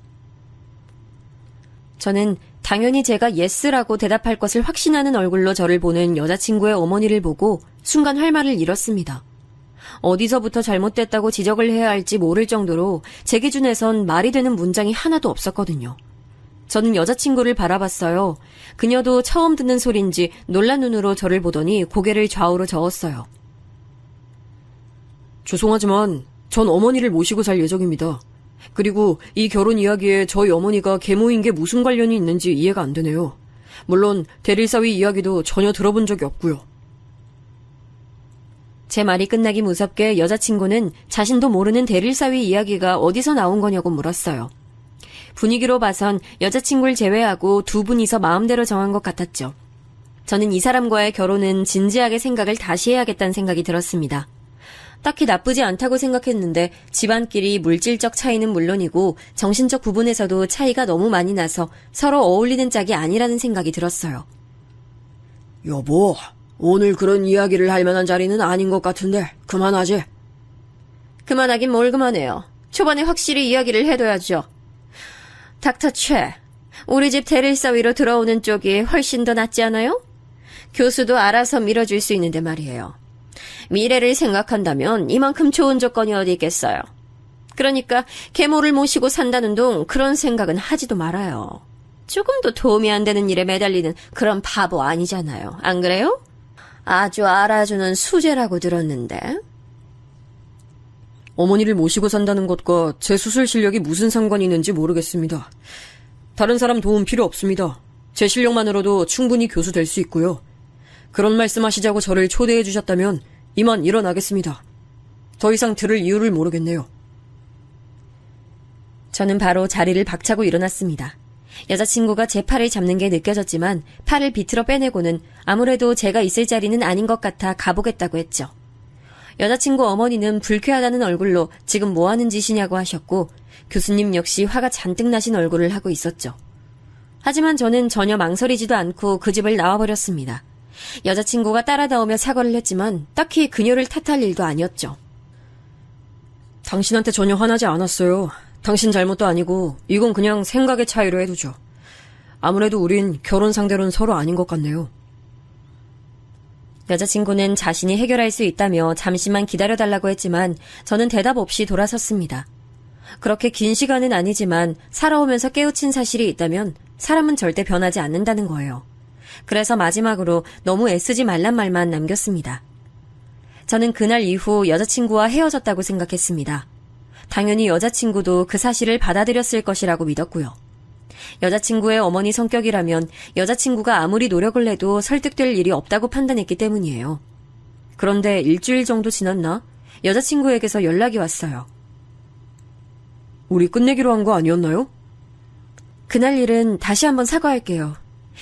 저는 당연히 제가 예스라고 대답할 것을 확신하는 얼굴로 저를 보는 여자친구의 어머니를 보고 순간 할 말을 잃었습니다. 어디서부터 잘못됐다고 지적을 해야 할지 모를 정도로 제 기준에선 말이 되는 문장이 하나도 없었거든요. 저는 여자친구를 바라봤어요. 그녀도 처음 듣는 소린지 놀란 눈으로 저를 보더니 고개를 좌우로 저었어요. 죄송하지만 전 어머니를 모시고 살 예정입니다. 그리고 이 결혼 이야기에 저희 어머니가 계모인 게 무슨 관련이 있는지 이해가 안 되네요. 물론 대릴사위 이야기도 전혀 들어본 적이 없고요. 제 말이 끝나기 무섭게 여자친구는 자신도 모르는 대릴사위 이야기가 어디서 나온 거냐고 물었어요. 분위기로 봐선 여자친구를 제외하고 두 분이서 마음대로 정한 것 같았죠. 저는 이 사람과의 결혼은 진지하게 생각을 다시 해야겠다는 생각이 들었습니다. 딱히 나쁘지 않다고 생각했는데 집안끼리 물질적 차이는 물론이고 정신적 부분에서도 차이가 너무 많이 나서 서로 어울리는 짝이 아니라는 생각이 들었어요. 여보, 오늘 그런 이야기를 할 만한 자리는 아닌 것 같은데 그만하지. 그만하긴 뭘 그만해요. 초반에 확실히 이야기를 해둬야죠. 닥터 최, 우리 집 대릴사위로 들어오는 쪽이 훨씬 더 낫지 않아요? 교수도 알아서 밀어줄 수 있는데 말이에요. 미래를 생각한다면 이만큼 좋은 조건이 어디 있겠어요. 그러니까 계모를 모시고 산다는 동 그런 생각은 하지도 말아요. 조금도 도움이 안 되는 일에 매달리는 그런 바보 아니잖아요. 안 그래요? 아주 알아주는 수제라고 들었는데. 어머니를 모시고 산다는 것과 제 수술 실력이 무슨 상관이 있는지 모르겠습니다. 다른 사람 도움 필요 없습니다. 제 실력만으로도 충분히 교수 될 수 있고요. 그런 말씀하시자고 저를 초대해 주셨다면 이만 일어나겠습니다. 더 이상 들을 이유를 모르겠네요. 저는 바로 자리를 박차고 일어났습니다. 여자친구가 제 팔을 잡는 게 느껴졌지만 팔을 비틀어 빼내고는 아무래도 제가 있을 자리는 아닌 것 같아 가보겠다고 했죠. 여자친구 어머니는 불쾌하다는 얼굴로 지금 뭐 하는 짓이냐고 하셨고 교수님 역시 화가 잔뜩 나신 얼굴을 하고 있었죠. 하지만 저는 전혀 망설이지도 않고 그 집을 나와버렸습니다. 여자친구가 따라다오며 사과를 했지만 딱히 그녀를 탓할 일도 아니었죠. 당신한테 전혀 화나지 않았어요. 당신 잘못도 아니고 이건 그냥 생각의 차이로 해두죠. 아무래도 우린 결혼 상대로는 서로 아닌 것 같네요. 여자친구는 자신이 해결할 수 있다며 잠시만 기다려달라고 했지만 저는 대답 없이 돌아섰습니다. 그렇게 긴 시간은 아니지만 살아오면서 깨우친 사실이 있다면 사람은 절대 변하지 않는다는 거예요. 그래서 마지막으로 너무 애쓰지 말란 말만 남겼습니다. 저는 그날 이후 여자친구와 헤어졌다고 생각했습니다. 당연히 여자친구도 그 사실을 받아들였을 것이라고 믿었고요. 여자친구의 어머니 성격이라면 여자친구가 아무리 노력을 해도 설득될 일이 없다고 판단했기 때문이에요. 그런데 일주일 정도 지났나? 여자친구에게서 연락이 왔어요. 우리 끝내기로 한 거 아니었나요? 그날 일은 다시 한번 사과할게요.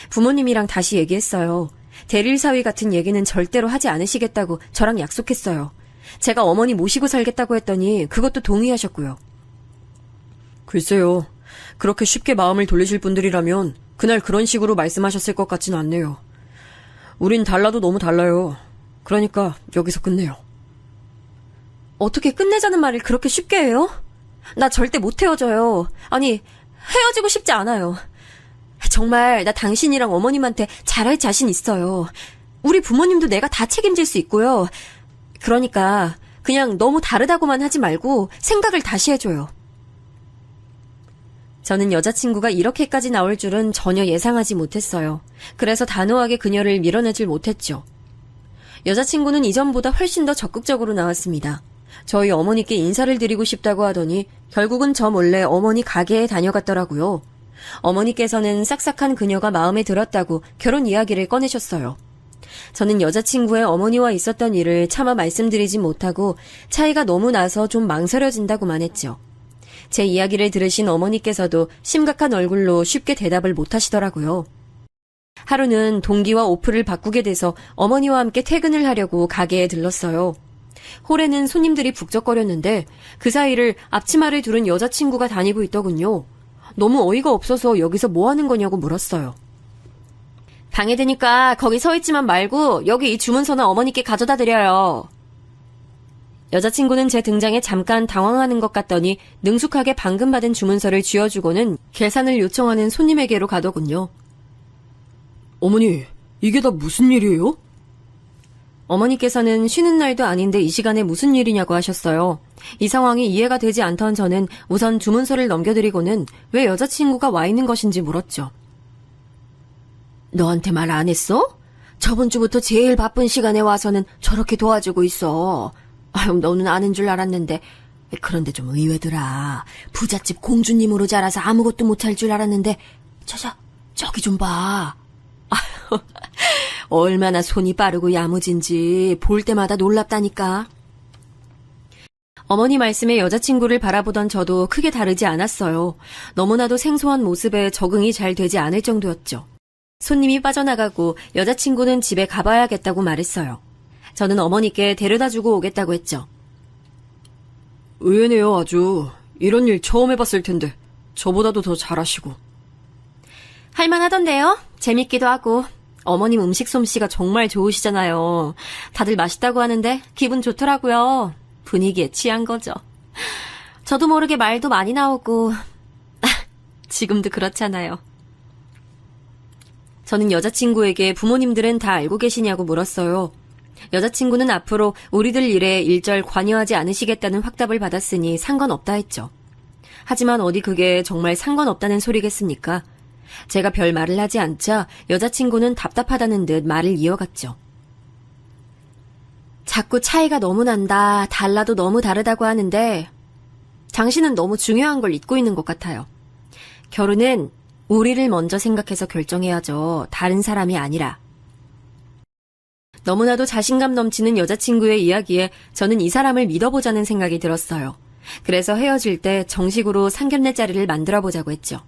부모님이랑 다시 얘기했어요. 대릴 사위 같은 얘기는 절대로 하지 않으시겠다고 저랑 약속했어요. 제가 어머니 모시고 살겠다고 했더니 그것도 동의하셨고요. 글쎄요. 그렇게 쉽게 마음을 돌리실 분들이라면 그날 그런 식으로 말씀하셨을 것 같진 않네요. 우린 달라도 너무 달라요. 그러니까 여기서 끝내요. 어떻게 끝내자는 말을 그렇게 쉽게 해요? 나 절대 못 헤어져요. 아니, 헤어지고 싶지 않아요. 정말 나 당신이랑 어머님한테 잘할 자신 있어요. 우리 부모님도 내가 다 책임질 수 있고요. 그러니까 그냥 너무 다르다고만 하지 말고 생각을 다시 해줘요. 저는 여자친구가 이렇게까지 나올 줄은 전혀 예상하지 못했어요. 그래서 단호하게 그녀를 밀어내질 못했죠. 여자친구는 이전보다 훨씬 더 적극적으로 나왔습니다. 저희 어머니께 인사를 드리고 싶다고 하더니 결국은 저 몰래 어머니 가게에 다녀갔더라고요. 어머니께서는 싹싹한 그녀가 마음에 들었다고 결혼 이야기를 꺼내셨어요. 저는 여자친구의 어머니와 있었던 일을 차마 말씀드리지 못하고 차이가 너무 나서 좀 망설여진다고만 했죠. 제 이야기를 들으신 어머니께서도 심각한 얼굴로 쉽게 대답을 못하시더라고요. 하루는 동기와 오프를 바꾸게 돼서 어머니와 함께 퇴근을 하려고 가게에 들렀어요. 홀에는 손님들이 북적거렸는데 그 사이를 앞치마를 두른 여자친구가 다니고 있더군요. 너무 어이가 없어서 여기서 뭐 하는 거냐고 물었어요. 방해되니까 거기 서 있지만 말고 여기 이 주문서나 어머니께 가져다 드려요. 여자친구는 제 등장에 잠깐 당황하는 것 같더니 능숙하게 방금 받은 주문서를 쥐어주고는 계산을 요청하는 손님에게로 가더군요. 어머니, 이게 다 무슨 일이에요? 어머니께서는 쉬는 날도 아닌데 이 시간에 무슨 일이냐고 하셨어요. 이 상황이 이해가 되지 않던 저는 우선 주문서를 넘겨드리고는 왜 여자친구가 와 있는 것인지 물었죠. 너한테 말 안 했어? 저번 주부터 제일 바쁜 시간에 와서는 저렇게 도와주고 있어. 아유, 너는 아는 줄 알았는데. 그런데 좀 의외더라. 부잣집 공주님으로 자라서 아무것도 못할 줄 알았는데 저기 좀 봐. 아휴, 얼마나 손이 빠르고 야무진지 볼 때마다 놀랍다니까. 어머니 말씀에 여자친구를 바라보던 저도 크게 다르지 않았어요. 너무나도 생소한 모습에 적응이 잘 되지 않을 정도였죠. 손님이 빠져나가고 여자친구는 집에 가봐야겠다고 말했어요. 저는 어머니께 데려다주고 오겠다고 했죠. 의외네요, 아주. 이런 일 처음 해봤을 텐데 저보다도 더 잘하시고. 할만하던데요? 재밌기도 하고. 어머님 음식 솜씨가 정말 좋으시잖아요. 다들 맛있다고 하는데 기분 좋더라고요. 분위기에 취한 거죠. 저도 모르게 말도 많이 나오고 지금도 그렇잖아요. 저는 여자친구에게 부모님들은 다 알고 계시냐고 물었어요. 여자친구는 앞으로 우리들 일에 일절 관여하지 않으시겠다는 확답을 받았으니 상관없다 했죠. 하지만 어디 그게 정말 상관없다는 소리겠습니까? 제가 별 말을 하지 않자 여자친구는 답답하다는 듯 말을 이어갔죠. 자꾸 차이가 너무 난다, 달라도 너무 다르다고 하는데 당신은 너무 중요한 걸 잊고 있는 것 같아요. 결혼은 우리를 먼저 생각해서 결정해야죠. 다른 사람이 아니라. 너무나도 자신감 넘치는 여자친구의 이야기에 저는 이 사람을 믿어보자는 생각이 들었어요. 그래서 헤어질 때 정식으로 상견례 자리를 만들어보자고 했죠.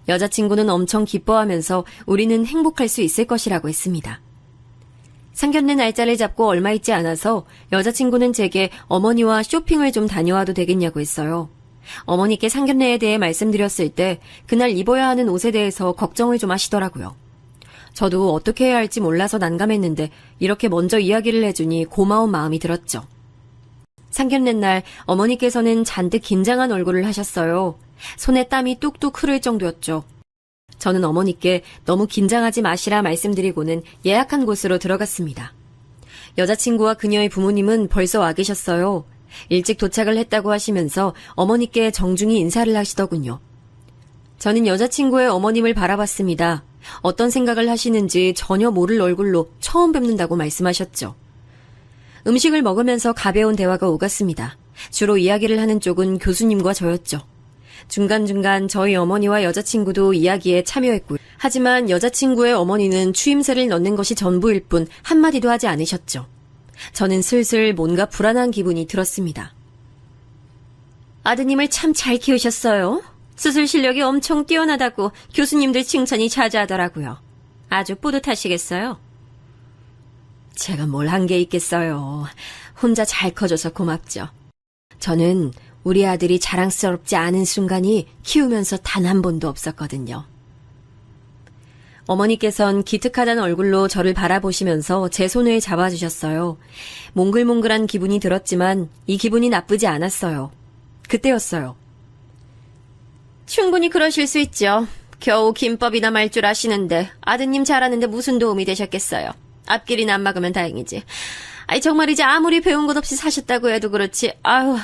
여자친구는 엄청 기뻐하면서 우리는 행복할 수 있을 것이라고 했습니다. 상견례 날짜를 잡고 얼마 있지 않아서 여자친구는 제게 어머니와 쇼핑을 좀 다녀와도 되겠냐고 했어요. 어머니께 상견례에 대해 말씀드렸을 때 그날 입어야 하는 옷에 대해서 걱정을 좀 하시더라고요. 저도 어떻게 해야 할지 몰라서 난감했는데 이렇게 먼저 이야기를 해주니 고마운 마음이 들었죠. 상견례 날 어머니께서는 잔뜩 긴장한 얼굴을 하셨어요. 손에 땀이 뚝뚝 흐를 정도였죠. 저는 어머니께 너무 긴장하지 마시라 말씀드리고는 예약한 곳으로 들어갔습니다. 여자친구와 그녀의 부모님은 벌써 와 계셨어요. 일찍 도착을 했다고 하시면서 어머니께 정중히 인사를 하시더군요. 저는 여자친구의 어머님을 바라봤습니다. 어떤 생각을 하시는지 전혀 모를 얼굴로 처음 뵙는다고 말씀하셨죠. 음식을 먹으면서 가벼운 대화가 오갔습니다. 주로 이야기를 하는 쪽은 교수님과 저였죠. 중간중간 저희 어머니와 여자친구도 이야기에 참여했고요. 하지만 여자친구의 어머니는 추임새를 넣는 것이 전부일 뿐 한마디도 하지 않으셨죠. 저는 슬슬 뭔가 불안한 기분이 들었습니다. 아드님을 참 잘 키우셨어요. 수술 실력이 엄청 뛰어나다고 교수님들 칭찬이 자주 하더라고요. 아주 뿌듯하시겠어요? 제가 뭘 한 게 있겠어요. 혼자 잘 커져서 고맙죠. 저는 우리 아들이 자랑스럽지 않은 순간이 키우면서 단 한 번도 없었거든요. 어머니께선 기특하다는 얼굴로 저를 바라보시면서 제 손을 잡아주셨어요. 몽글몽글한 기분이 들었지만 이 기분이 나쁘지 않았어요. 그때였어요. 충분히 그러실 수 있죠. 겨우 김밥이나 말 줄 아시는데 아드님 잘하는데 무슨 도움이 되셨겠어요. 앞길이나 안 막으면 다행이지. 아이 정말이지 아무리 배운 것 없이 사셨다고 해도 그렇지. 아유.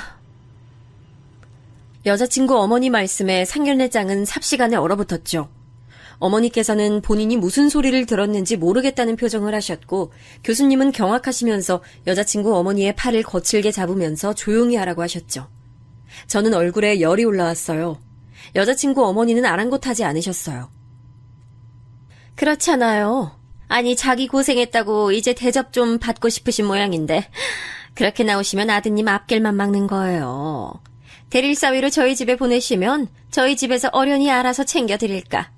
여자친구 어머니 말씀에 상견례장은 삽시간에 얼어붙었죠. 어머니께서는 본인이 무슨 소리를 들었는지 모르겠다는 표정을 하셨고 교수님은 경악하시면서 여자친구 어머니의 팔을 거칠게 잡으면서 조용히 하라고 하셨죠. 저는 얼굴에 열이 올라왔어요. 여자친구 어머니는 아랑곳하지 않으셨어요. 그렇잖아요. 아니 자기 고생했다고 이제 대접 좀 받고 싶으신 모양인데 그렇게 나오시면 아드님 앞길만 막는 거예요. 대릴사위로 저희 집에 보내시면 저희 집에서 어련히 알아서 챙겨드릴까.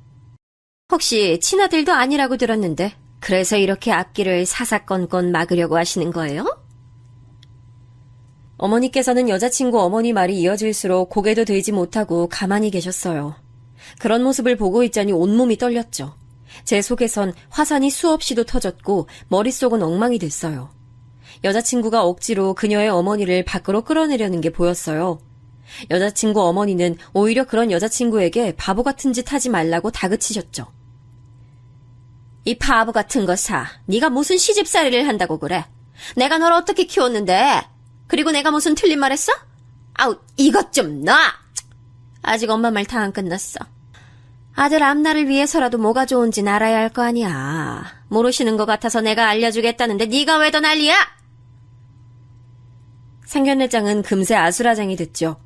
혹시 친아들도 아니라고 들었는데 그래서 이렇게 앞길을 사사건건 막으려고 하시는 거예요? 어머니께서는 여자친구 어머니 말이 이어질수록 고개도 들지 못하고 가만히 계셨어요. 그런 모습을 보고 있자니 온몸이 떨렸죠. 제 속에선 화산이 수없이도 터졌고 머릿속은 엉망이 됐어요. 여자친구가 억지로 그녀의 어머니를 밖으로 끌어내려는 게 보였어요. 여자친구 어머니는 오히려 그런 여자친구에게 바보 같은 짓 하지 말라고 다그치셨죠. 이 바보 같은 거 사. 네가 무슨 시집살이를 한다고 그래. 내가 널 어떻게 키웠는데. 그리고 내가 무슨 틀린 말 했어? 아우 이것 좀 놔. 아직 엄마 말 다 안 끝났어. 아들 앞날을 위해서라도 뭐가 좋은진 알아야 할 거 아니야. 모르시는 것 같아서 내가 알려주겠다는데 네가 왜 더 난리야? 상견례장은 금세 아수라장이 됐죠.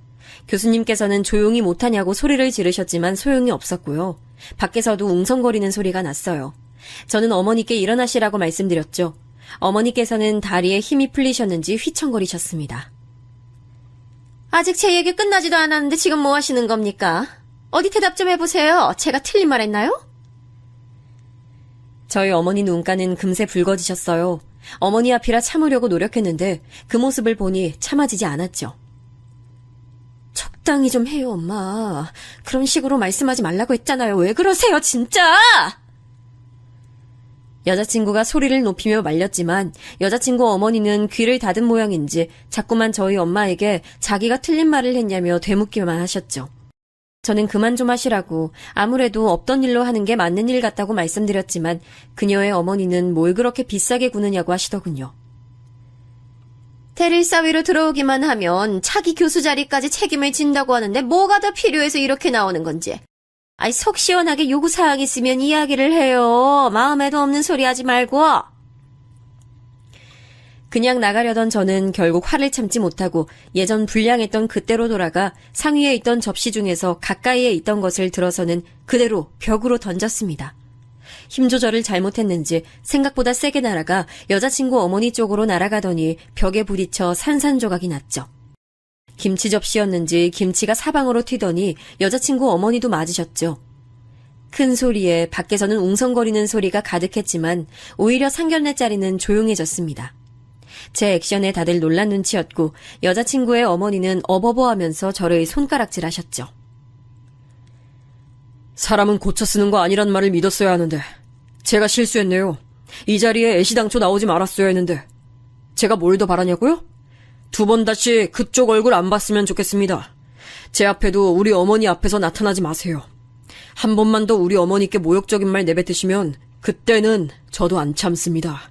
교수님께서는 조용히 못하냐고 소리를 지르셨지만 소용이 없었고요. 밖에서도 웅성거리는 소리가 났어요. 저는 어머니께 일어나시라고 말씀드렸죠. 어머니께서는 다리에 힘이 풀리셨는지 휘청거리셨습니다. 아직 제 얘기 끝나지도 않았는데 지금 뭐 하시는 겁니까? 어디 대답 좀 해보세요. 제가 틀린 말 했나요? 저희 어머니 눈가는 금세 붉어지셨어요. 어머니 앞이라 참으려고 노력했는데 그 모습을 보니 참아지지 않았죠. 적당히 좀 해요, 엄마. 그런 식으로 말씀하지 말라고 했잖아요. 왜 그러세요, 진짜! 여자친구가 소리를 높이며 말렸지만 여자친구 어머니는 귀를 닫은 모양인지 자꾸만 저희 엄마에게 자기가 틀린 말을 했냐며 되묻기만 하셨죠. 저는 그만 좀 하시라고 아무래도 없던 일로 하는 게 맞는 일 같다고 말씀드렸지만 그녀의 어머니는 뭘 그렇게 비싸게 구느냐고 하시더군요. 대릴사위로 들어오기만 하면 차기 교수 자리까지 책임을 진다고 하는데 뭐가 더 필요해서 이렇게 나오는 건지. 아이 속 시원하게 요구사항 있으면 이야기를 해요. 마음에도 없는 소리 하지 말고. 그냥 나가려던 저는 결국 화를 참지 못하고 예전 불량했던 그때로 돌아가 상위에 있던 접시 중에서 가까이에 있던 것을 들어서는 그대로 벽으로 던졌습니다. 힘 조절을 잘못했는지 생각보다 세게 날아가 여자친구 어머니 쪽으로 날아가더니 벽에 부딪혀 산산조각이 났죠. 김치 접시였는지 김치가 사방으로 튀더니 여자친구 어머니도 맞으셨죠. 큰 소리에 밖에서는 웅성거리는 소리가 가득했지만 오히려 상견례 자리는 조용해졌습니다. 제 액션에 다들 놀란 눈치였고 여자친구의 어머니는 어버버하면서 저를 손가락질하셨죠. 사람은 고쳐 쓰는 거 아니란 말을 믿었어야 하는데 제가 실수했네요. 이 자리에 애시당초 나오지 말았어야 했는데 제가 뭘 더 바라냐고요? 2번 다시 그쪽 얼굴 안 봤으면 좋겠습니다. 제 앞에도 우리 어머니 앞에서 나타나지 마세요. 한 번만 더 우리 어머니께 모욕적인 말 내뱉으시면 그때는 저도 안 참습니다.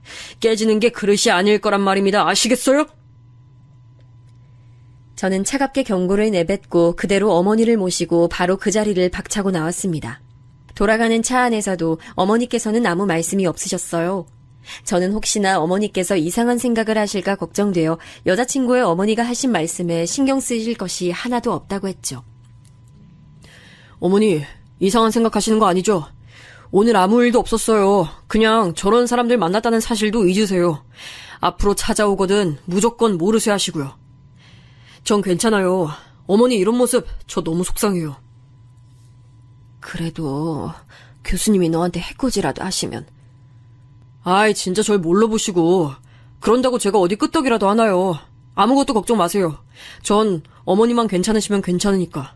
깨지는 게 그릇이 아닐 거란 말입니다. 아시겠어요? 저는 차갑게 경고를 내뱉고 그대로 어머니를 모시고 바로 그 자리를 박차고 나왔습니다. 돌아가는 차 안에서도 어머니께서는 아무 말씀이 없으셨어요. 저는 혹시나 어머니께서 이상한 생각을 하실까 걱정되어 여자친구의 어머니가 하신 말씀에 신경 쓰실 것이 하나도 없다고 했죠. 어머니, 이상한 생각하시는 거 아니죠? 오늘 아무 일도 없었어요. 그냥 저런 사람들 만났다는 사실도 잊으세요. 앞으로 찾아오거든 무조건 모르쇠 하시고요. 전 괜찮아요. 어머니 이런 모습 저 너무 속상해요. 그래도 교수님이 너한테 해코지라도 하시면. 아이, 진짜 절 뭘로 보시고. 그런다고 제가 어디 끄떡이라도 하나요. 아무것도 걱정 마세요. 전 어머니만 괜찮으시면 괜찮으니까.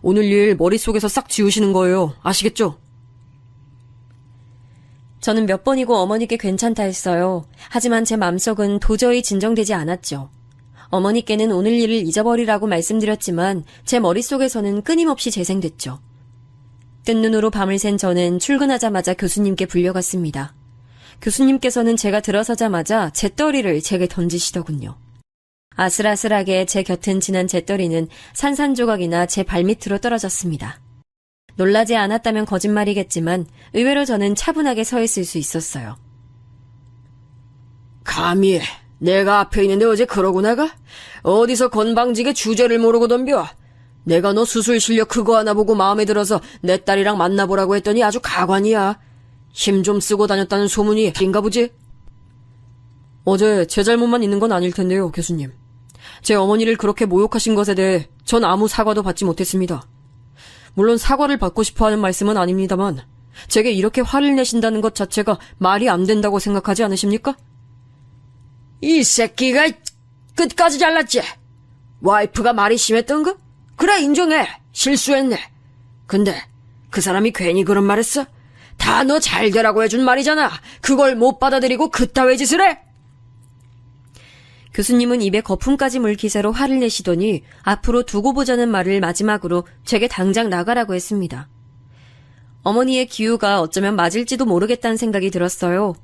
오늘 일 머릿속에서 싹 지우시는 거예요. 아시겠죠? 저는 몇 번이고 어머니께 괜찮다 했어요. 하지만 제 맘속은 도저히 진정되지 않았죠. 어머니께는 오늘 일을 잊어버리라고 말씀드렸지만 제 머릿속에서는 끊임없이 재생됐죠. 뜬 눈으로 밤을 샌 저는 출근하자마자 교수님께 불려갔습니다. 교수님께서는 제가 들어서자마자 잿더리를 제게 던지시더군요. 아슬아슬하게 제 곁은 지난 잿더리는 산산조각이나 제 발밑으로 떨어졌습니다. 놀라지 않았다면 거짓말이겠지만 의외로 저는 차분하게 서 있을 수 있었어요. 감히 내가 앞에 있는데 어제 그러고 나가? 어디서 건방지게 주제를 모르고 덤벼? 내가 너 수술 실력 그거 하나 보고 마음에 들어서 내 딸이랑 만나보라고 했더니 아주 가관이야. 힘 좀 쓰고 다녔다는 소문이 인가 보지? 어제 제 잘못만 있는 건 아닐 텐데요, 교수님. 제 어머니를 그렇게 모욕하신 것에 대해 전 아무 사과도 받지 못했습니다. 물론 사과를 받고 싶어하는 말씀은 아닙니다만 제게 이렇게 화를 내신다는 것 자체가 말이 안 된다고 생각하지 않으십니까? 이 새끼가 끝까지 잘났지? 와이프가 말이 심했던가? 그래, 인정해. 실수했네. 근데 그 사람이 괜히 그런 말 했어? 다 너 잘 되라고 해준 말이잖아. 그걸 못 받아들이고 그따위 짓을 해? 교수님은 입에 거품까지 물 기세로 화를 내시더니 앞으로 두고 보자는 말을 마지막으로 제게 당장 나가라고 했습니다. 어머니의 기우가 어쩌면 맞을지도 모르겠다는 생각이 들었어요.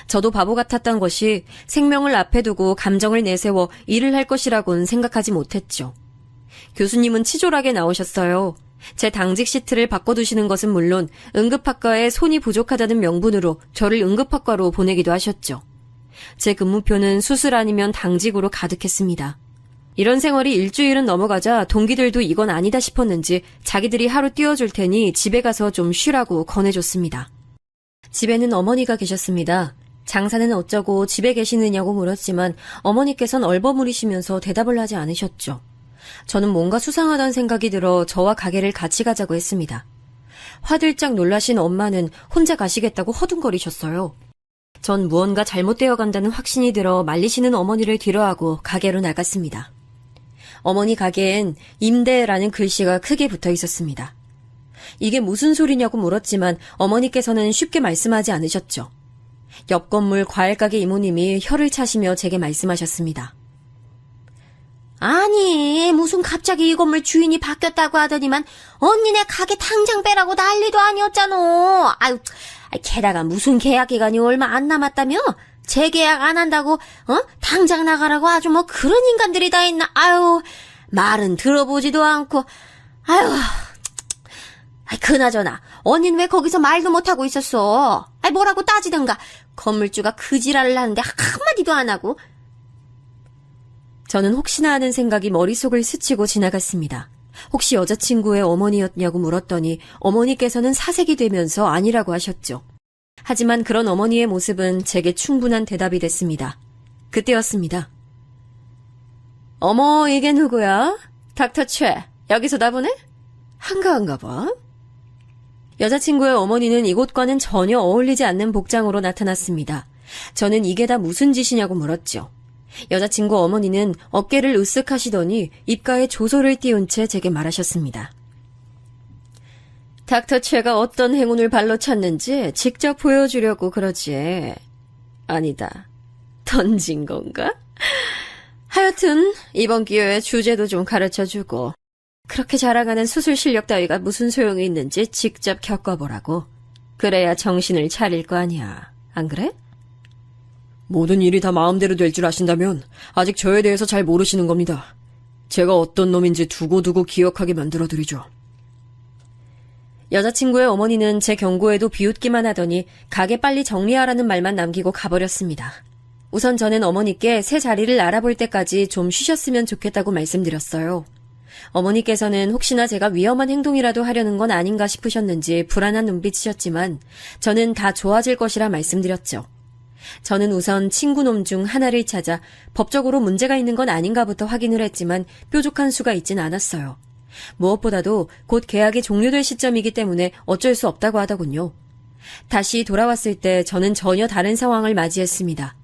저도 바보 같았던 것이 생명을 앞에 두고 감정을 내세워 일을 할 것이라고는 생각하지 못했죠. 교수님은 치졸하게 나오셨어요. 제 당직 시트를 바꿔두시는 것은 물론 응급학과에 손이 부족하다는 명분으로 저를 응급학과로 보내기도 하셨죠. 제 근무표는 수술 아니면 당직으로 가득했습니다. 이런 생활이 일주일은 넘어가자 동기들도 이건 아니다 싶었는지 자기들이 하루 띄워줄 테니 집에 가서 좀 쉬라고 권해줬습니다. 집에는 어머니가 계셨습니다. 장사는 어쩌고 집에 계시느냐고 물었지만 어머니께선 얼버무리시면서 대답을 하지 않으셨죠. 저는 뭔가 수상하다는 생각이 들어 저와 가게를 같이 가자고 했습니다. 화들짝 놀라신 엄마는 혼자 가시겠다고 허둥거리셨어요. 전 무언가 잘못되어 간다는 확신이 들어 말리시는 어머니를 뒤로하고 가게로 나갔습니다. 어머니 가게엔 임대라는 글씨가 크게 붙어 있었습니다. 이게 무슨 소리냐고 물었지만 어머니께서는 쉽게 말씀하지 않으셨죠. 옆 건물 과일가게 이모님이 혀를 차시며 제게 말씀하셨습니다. 아니, 무슨 갑자기 이 건물 주인이 바뀌었다고 하더니만 언니네 가게 당장 빼라고 난리도 아니었잖아. 아유, 게다가 무슨 계약 기간이 얼마 안 남았다며? 재계약 안 한다고 당장 나가라고 아주 뭐 그런 인간들이 다 있나. 아유, 말은 들어보지도 않고. 아유, 그나저나 언니는 왜 거기서 말도 못하고 있었어? 뭐라고 따지든가. 건물주가 그 지랄을 하는데 한마디도 안 하고. 저는 혹시나 하는 생각이 머릿속을 스치고 지나갔습니다. 혹시 여자친구의 어머니였냐고 물었더니 어머니께서는 사색이 되면서 아니라고 하셨죠. 하지만 그런 어머니의 모습은 제게 충분한 대답이 됐습니다. 그때였습니다. 어머, 이게 누구야? 닥터 최, 여기서 나 보네? 한가한가 봐. 여자친구의 어머니는 이곳과는 전혀 어울리지 않는 복장으로 나타났습니다. 저는 이게 다 무슨 짓이냐고 물었죠. 여자친구 어머니는 어깨를 으쓱 하시더니 입가에 조소를 띄운 채 제게 말하셨습니다. 닥터 최가 어떤 행운을 발로 찼는지 직접 보여주려고 그러지. 아니다. 던진 건가? 하여튼 이번 기회에 주제도 좀 가르쳐주고 그렇게 자랑하는 수술 실력 따위가 무슨 소용이 있는지 직접 겪어보라고. 그래야 정신을 차릴 거 아니야. 안 그래? 모든 일이 다 마음대로 될 줄 아신다면 아직 저에 대해서 잘 모르시는 겁니다. 제가 어떤 놈인지 두고두고 기억하게 만들어드리죠. 여자친구의 어머니는 제 경고에도 비웃기만 하더니 가게 빨리 정리하라는 말만 남기고 가버렸습니다. 우선 저는 어머니께 새 자리를 알아볼 때까지 좀 쉬셨으면 좋겠다고 말씀드렸어요. 어머니께서는 혹시나 제가 위험한 행동이라도 하려는 건 아닌가 싶으셨는지 불안한 눈빛이셨지만 저는 다 좋아질 것이라 말씀드렸죠. 저는 우선 친구놈 중 하나를 찾아 법적으로 문제가 있는 건 아닌가부터 확인을 했지만 뾰족한 수가 있진 않았어요. 무엇보다도 곧 계약이 종료될 시점이기 때문에 어쩔 수 없다고 하더군요. 다시 돌아왔을 때 저는 전혀 다른 상황을 맞이했습니다.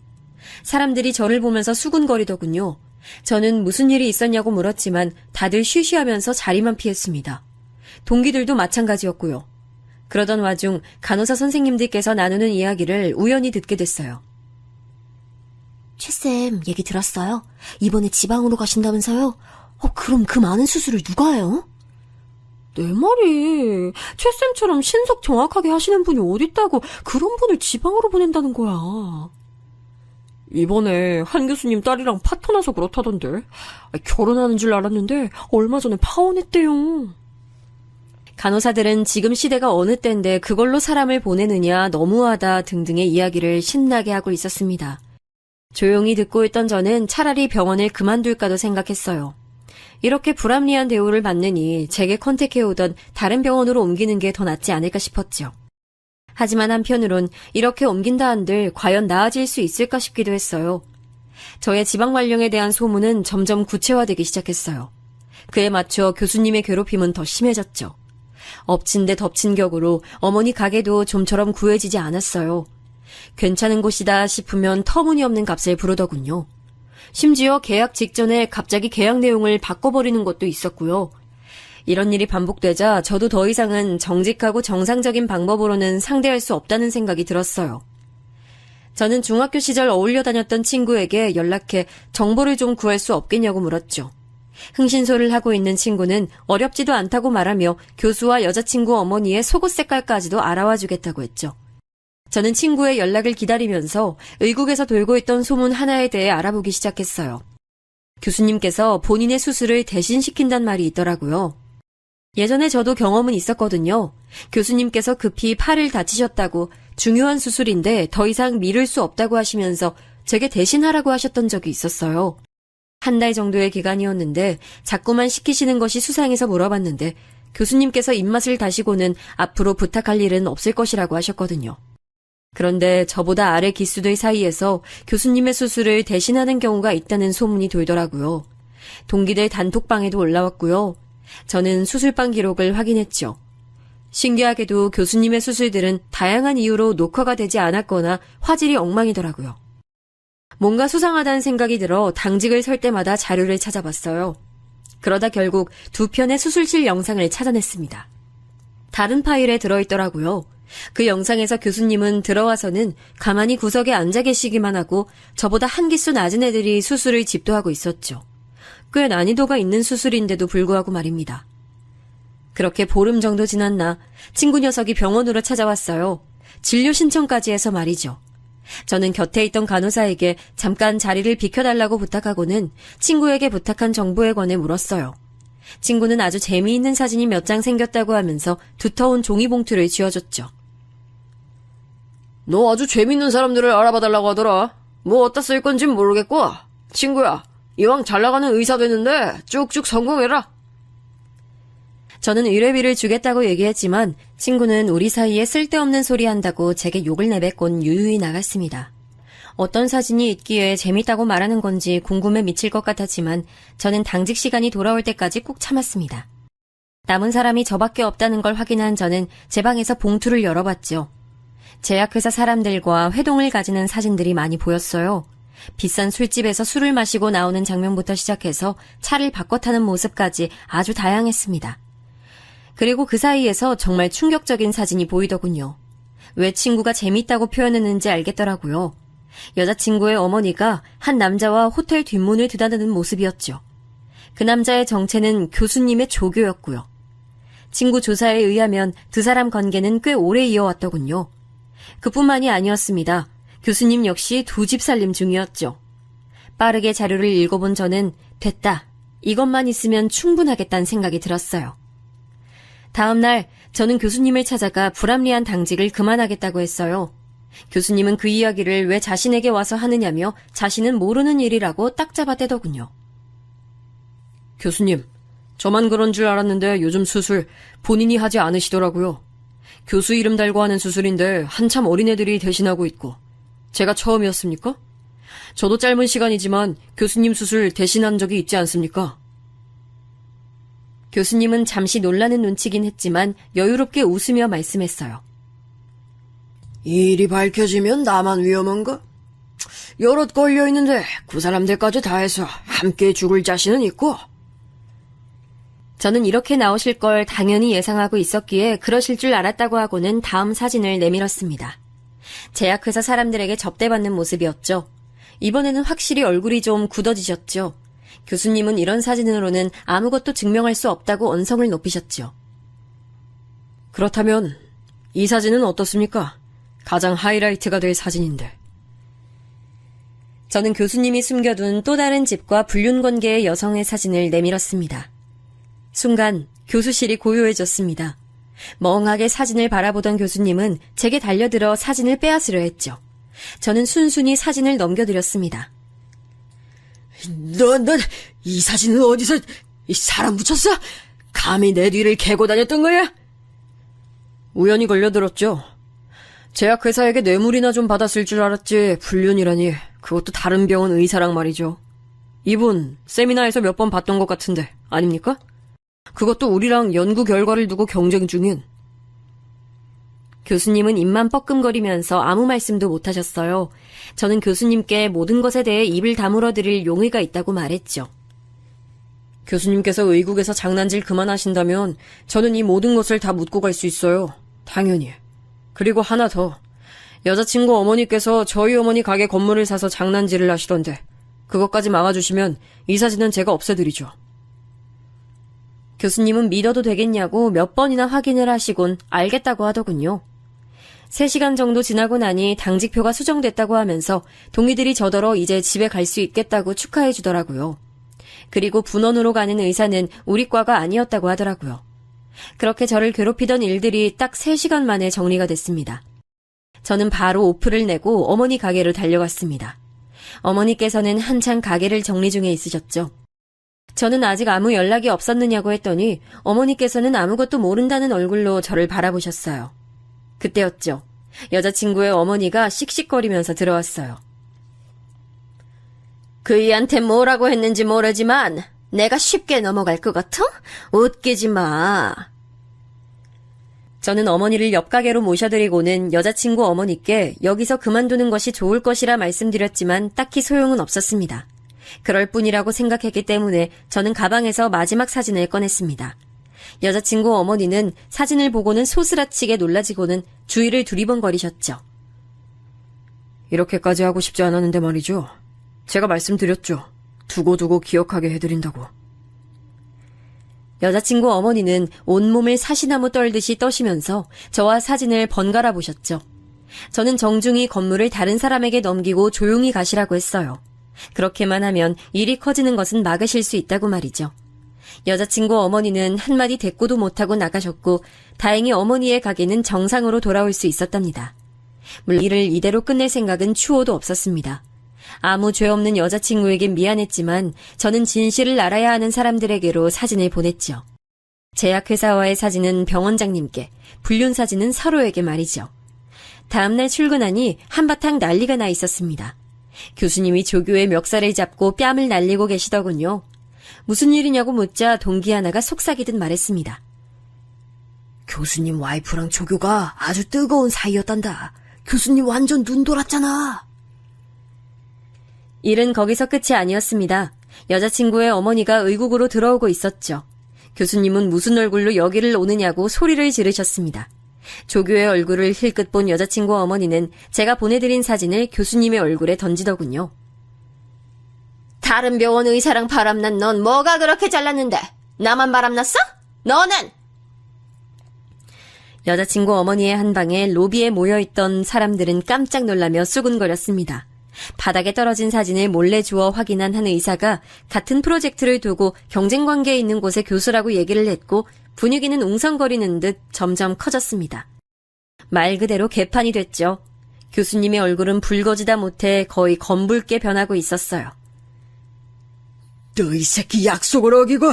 사람들이 저를 보면서 수군거리더군요. 저는 무슨 일이 있었냐고 물었지만 다들 쉬쉬하면서 자리만 피했습니다. 동기들도 마찬가지였고요. 그러던 와중 간호사 선생님들께서 나누는 이야기를 우연히 듣게 됐어요. 최쌤 얘기 들었어요? 이번에 지방으로 가신다면서요? 그럼 그 많은 수술을 누가 해요? 내 말이 최쌤처럼 신속 정확하게 하시는 분이 어딨다고 그런 분을 지방으로 보낸다는 거야. 이번에 한 교수님 딸이랑 파토나서 그렇다던데. 결혼하는 줄 알았는데 얼마 전에 파혼했대요. 간호사들은 지금 시대가 어느 때인데 그걸로 사람을 보내느냐 너무하다 등등의 이야기를 신나게 하고 있었습니다. 조용히 듣고 있던 저는 차라리 병원을 그만둘까도 생각했어요. 이렇게 불합리한 대우를 받느니 제게 컨택해오던 다른 병원으로 옮기는 게 더 낫지 않을까 싶었죠. 하지만 한편으론 이렇게 옮긴다 한들 과연 나아질 수 있을까 싶기도 했어요. 저의 지방 발령에 대한 소문은 점점 구체화되기 시작했어요. 그에 맞춰 교수님의 괴롭힘은 더 심해졌죠. 엎친 데 덮친 격으로 어머니 가게도 좀처럼 구해지지 않았어요. 괜찮은 곳이다 싶으면 터무니없는 값을 부르더군요. 심지어 계약 직전에 갑자기 계약 내용을 바꿔버리는 것도 있었고요. 이런 일이 반복되자 저도 더 이상은 정직하고 정상적인 방법으로는 상대할 수 없다는 생각이 들었어요. 저는 중학교 시절 어울려 다녔던 친구에게 연락해 정보를 좀 구할 수 없겠냐고 물었죠. 흥신소를 하고 있는 친구는 어렵지도 않다고 말하며 교수와 여자친구 어머니의 속옷 색깔까지도 알아와 주겠다고 했죠. 저는 친구의 연락을 기다리면서 의국에서 돌고 있던 소문 하나에 대해 알아보기 시작했어요. 교수님께서 본인의 수술을 대신 시킨단 말이 있더라고요. 예전에 저도 경험은 있었거든요. 교수님께서 급히 팔을 다치셨다고 중요한 수술인데 더 이상 미룰 수 없다고 하시면서 제게 대신하라고 하셨던 적이 있었어요. 한 달 정도의 기간이었는데 자꾸만 시키시는 것이 수상해서 물어봤는데 교수님께서 입맛을 다시고는 앞으로 부탁할 일은 없을 것이라고 하셨거든요. 그런데 저보다 아래 기수들 사이에서 교수님의 수술을 대신하는 경우가 있다는 소문이 돌더라고요. 동기들 단톡방에도 올라왔고요. 저는 수술방 기록을 확인했죠. 신기하게도 교수님의 수술들은 다양한 이유로 녹화가 되지 않았거나 화질이 엉망이더라고요. 뭔가 수상하다는 생각이 들어 당직을 설 때마다 자료를 찾아봤어요. 그러다 결국 2편의 수술실 영상을 찾아냈습니다. 다른 파일에 들어있더라고요. 그 영상에서 교수님은 들어와서는 가만히 구석에 앉아 계시기만 하고 저보다 한 기수 낮은 애들이 수술을 집도하고 있었죠. 꽤 난이도가 있는 수술인데도 불구하고 말입니다. 그렇게 보름 정도 지났나 친구 녀석이 병원으로 찾아왔어요. 진료 신청까지 해서 말이죠. 저는 곁에 있던 간호사에게 잠깐 자리를 비켜달라고 부탁하고는 친구에게 부탁한 정보에 관해 물었어요. 친구는 아주 재미있는 사진이 몇 장 생겼다고 하면서 두터운 종이봉투를 쥐어줬죠. 너 아주 재밌는 사람들을 알아봐달라고 하더라. 뭐 어디다 쓸 건진 모르겠고. 친구야, 이왕 잘 나가는 의사 되는데 쭉쭉 성공해라. 저는 의뢰비를 주겠다고 얘기했지만 친구는 우리 사이에 쓸데없는 소리 한다고 제게 욕을 내뱉곤 유유히 나갔습니다. 어떤 사진이 있기에 재밌다고 말하는 건지 궁금해 미칠 것 같았지만 저는 당직 시간이 돌아올 때까지 꾹 참았습니다. 남은 사람이 저밖에 없다는 걸 확인한 저는 제 방에서 봉투를 열어봤죠. 제약회사 사람들과 회동을 가지는 사진들이 많이 보였어요. 비싼 술집에서 술을 마시고 나오는 장면부터 시작해서 차를 바꿔 타는 모습까지 아주 다양했습니다. 그리고 그 사이에서 정말 충격적인 사진이 보이더군요. 왜 친구가 재밌다고 표현했는지 알겠더라고요. 여자친구의 어머니가 한 남자와 호텔 뒷문을 드다드는 모습이었죠. 그 남자의 정체는 교수님의 조교였고요. 친구 조사에 의하면 두 사람 관계는 꽤 오래 이어왔더군요. 그뿐만이 아니었습니다. 교수님 역시 2집 살림 중이었죠. 빠르게 자료를 읽어본 저는 됐다. 이것만 있으면 충분하겠다는 생각이 들었어요. 다음 날 저는 교수님을 찾아가 불합리한 당직을 그만하겠다고 했어요. 교수님은 그 이야기를 왜 자신에게 와서 하느냐며 자신은 모르는 일이라고 딱 잡아대더군요. 교수님, 저만 그런 줄 알았는데 요즘 수술 본인이 하지 않으시더라고요. 교수 이름 달고 하는 수술인데 한참 어린애들이 대신하고 있고. 제가 처음이었습니까? 저도 짧은 시간이지만 교수님 수술 대신한 적이 있지 않습니까? 교수님은 잠시 놀라는 눈치긴 했지만 여유롭게 웃으며 말씀했어요. 이 일이 밝혀지면 나만 위험한가? 여럿 걸려있는데 그 사람들까지 다 해서 함께 죽을 자신은 있고. 저는 이렇게 나오실 걸 당연히 예상하고 있었기에 그러실 줄 알았다고 하고는 다음 사진을 내밀었습니다. 제약회사 사람들에게 접대받는 모습이었죠. 이번에는 확실히 얼굴이 좀 굳어지셨죠. 교수님은 이런 사진으로는 아무것도 증명할 수 없다고 언성을 높이셨죠. 그렇다면 이 사진은 어떻습니까? 가장 하이라이트가 될 사진인데. 저는 교수님이 숨겨둔 또 다른 집과 불륜관계의 여성의 사진을 내밀었습니다. 순간 교수실이 고요해졌습니다. 멍하게 사진을 바라보던 교수님은 제게 달려들어 사진을 빼앗으려 했죠. 저는 순순히 사진을 넘겨드렸습니다. 넌 이 사진은 어디서 사람 묻혔어? 감히 내 뒤를 캐고 다녔던 거야? 우연히 걸려들었죠. 제약회사에게 뇌물이나 좀 받았을 줄 알았지 불륜이라니. 그것도 다른 병원 의사랑 말이죠. 이분 세미나에서 몇 번 봤던 것 같은데 아닙니까? 그것도 우리랑 연구 결과를 두고 경쟁 중인. 교수님은 입만 뻐끔거리면서 아무 말씀도 못하셨어요. 저는 교수님께 모든 것에 대해 입을 다물어 드릴 용의가 있다고 말했죠. 교수님께서 의국에서 장난질 그만하신다면 저는 이 모든 것을 다 묻고 갈 수 있어요. 당연히. 그리고 하나 더. 여자친구 어머니께서 저희 어머니 가게 건물을 사서 장난질을 하시던데 그것까지 막아주시면 이 사진은 제가 없애드리죠. 교수님은 믿어도 되겠냐고 몇 번이나 확인을 하시곤 알겠다고 하더군요. 3시간 정도 지나고 나니 당직표가 수정됐다고 하면서 동의들이 저더러 이제 집에 갈 수 있겠다고 축하해 주더라고요. 그리고 분원으로 가는 의사는 우리 과가 아니었다고 하더라고요. 그렇게 저를 괴롭히던 일들이 딱 3시간 만에 정리가 됐습니다. 저는 바로 오프를 내고 어머니 가게로 달려갔습니다. 어머니께서는 한창 가게를 정리 중에 있으셨죠. 저는 아직 아무 연락이 없었느냐고 했더니 어머니께서는 아무것도 모른다는 얼굴로 저를 바라보셨어요. 그때였죠. 여자친구의 어머니가 씩씩거리면서 들어왔어요. 그이한테 뭐라고 했는지 모르지만 내가 쉽게 넘어갈 것 같아? 웃기지 마. 저는 어머니를 옆 가게로 모셔드리고는 여자친구 어머니께 여기서 그만두는 것이 좋을 것이라 말씀드렸지만 딱히 소용은 없었습니다. 그럴 뿐이라고 생각했기 때문에 저는 가방에서 마지막 사진을 꺼냈습니다. 여자친구 어머니는 사진을 보고는 소스라치게 놀라지고는 주위를 두리번거리셨죠. 이렇게까지 하고 싶지 않았는데 말이죠. 제가 말씀드렸죠. 두고두고 기억하게 해드린다고. 여자친구 어머니는 온몸을 사시나무 떨듯이 떠시면서 저와 사진을 번갈아 보셨죠. 저는 정중히 건물을 다른 사람에게 넘기고 조용히 가시라고 했어요. 그렇게만 하면 일이 커지는 것은 막으실 수 있다고 말이죠. 여자친구 어머니는 한마디 대꾸도 못하고 나가셨고 다행히 어머니의 가게는 정상으로 돌아올 수 있었답니다. 물론 일을 이대로 끝낼 생각은 추호도 없었습니다. 아무 죄 없는 여자친구에겐 미안했지만 저는 진실을 알아야 하는 사람들에게로 사진을 보냈죠. 제약회사와의 사진은 병원장님께, 불륜 사진은 서로에게 말이죠. 다음날 출근하니 한바탕 난리가 나 있었습니다. 교수님이 조교의 멱살을 잡고 뺨을 날리고 계시더군요. 무슨 일이냐고 묻자 동기 하나가 속삭이듯 말했습니다. 교수님 와이프랑 조교가 아주 뜨거운 사이였단다. 교수님 완전 눈 돌았잖아. 일은 거기서 끝이 아니었습니다. 여자친구의 어머니가 의국으로 들어오고 있었죠. 교수님은 무슨 얼굴로 여기를 오느냐고 소리를 지르셨습니다. 조교의 얼굴을 힐끗 본 여자친구 어머니는 제가 보내드린 사진을 교수님의 얼굴에 던지더군요. 다른 병원 의사랑 바람난 넌 뭐가 그렇게 잘났는데? 나만 바람났어? 너는? 여자친구 어머니의 한 방에 로비에 모여있던 사람들은 깜짝 놀라며 수군거렸습니다. 바닥에 떨어진 사진을 몰래 주워 확인한 한 의사가 같은 프로젝트를 두고 경쟁관계에 있는 곳의 교수라고 얘기를 했고 분위기는 웅성거리는 듯 점점 커졌습니다. 말 그대로 개판이 됐죠. 교수님의 얼굴은 붉어지다 못해 거의 검붉게 변하고 있었어요. 너 이 새끼 약속을 어기고!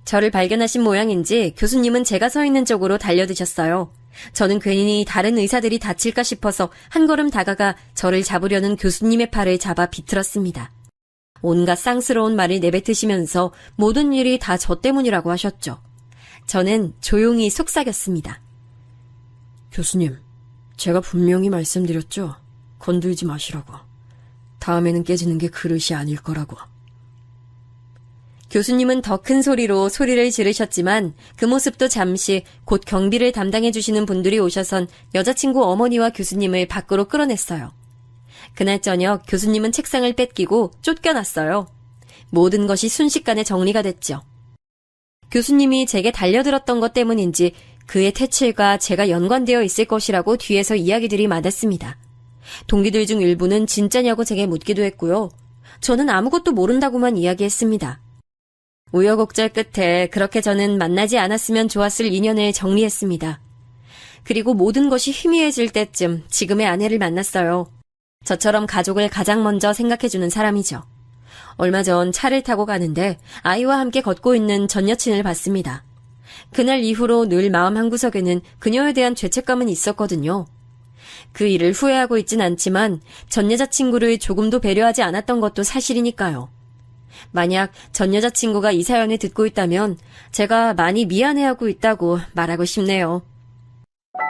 저를 발견하신 모양인지 교수님은 제가 서 있는 쪽으로 달려드셨어요. 저는 괜히 다른 의사들이 다칠까 싶어서 한 걸음 다가가 저를 잡으려는 교수님의 팔을 잡아 비틀었습니다. 온갖 쌍스러운 말을 내뱉으시면서 모든 일이 다 저 때문이라고 하셨죠. 저는 조용히 속삭였습니다. 교수님, 제가 분명히 말씀드렸죠. 건들지 마시라고. 다음에는 깨지는 게 그릇이 아닐 거라고. 교수님은 더 큰 소리로 소리를 지르셨지만 그 모습도 잠시 곧 경비를 담당해 주시는 분들이 오셔선 여자친구 어머니와 교수님을 밖으로 끌어냈어요. 그날 저녁 교수님은 책상을 뺏기고 쫓겨났어요. 모든 것이 순식간에 정리가 됐죠. 교수님이 제게 달려들었던 것 때문인지 그의 퇴출과 제가 연관되어 있을 것이라고 뒤에서 이야기들이 많았습니다. 동기들 중 일부는 진짜냐고 제게 묻기도 했고요. 저는 아무것도 모른다고만 이야기했습니다. 우여곡절 끝에 그렇게 저는 만나지 않았으면 좋았을 인연을 정리했습니다. 그리고 모든 것이 희미해질 때쯤 지금의 아내를 만났어요. 저처럼 가족을 가장 먼저 생각해주는 사람이죠. 얼마 전 차를 타고 가는데 아이와 함께 걷고 있는 전 여친을 봤습니다. 그날 이후로 늘 마음 한구석에는 그녀에 대한 죄책감은 있었거든요. 그 일을 후회하고 있진 않지만 전 여자친구를 조금도 배려하지 않았던 것도 사실이니까요. 만약 전 여자친구가 이 사연을 듣고 있다면 제가 많이 미안해하고 있다고 말하고 싶네요.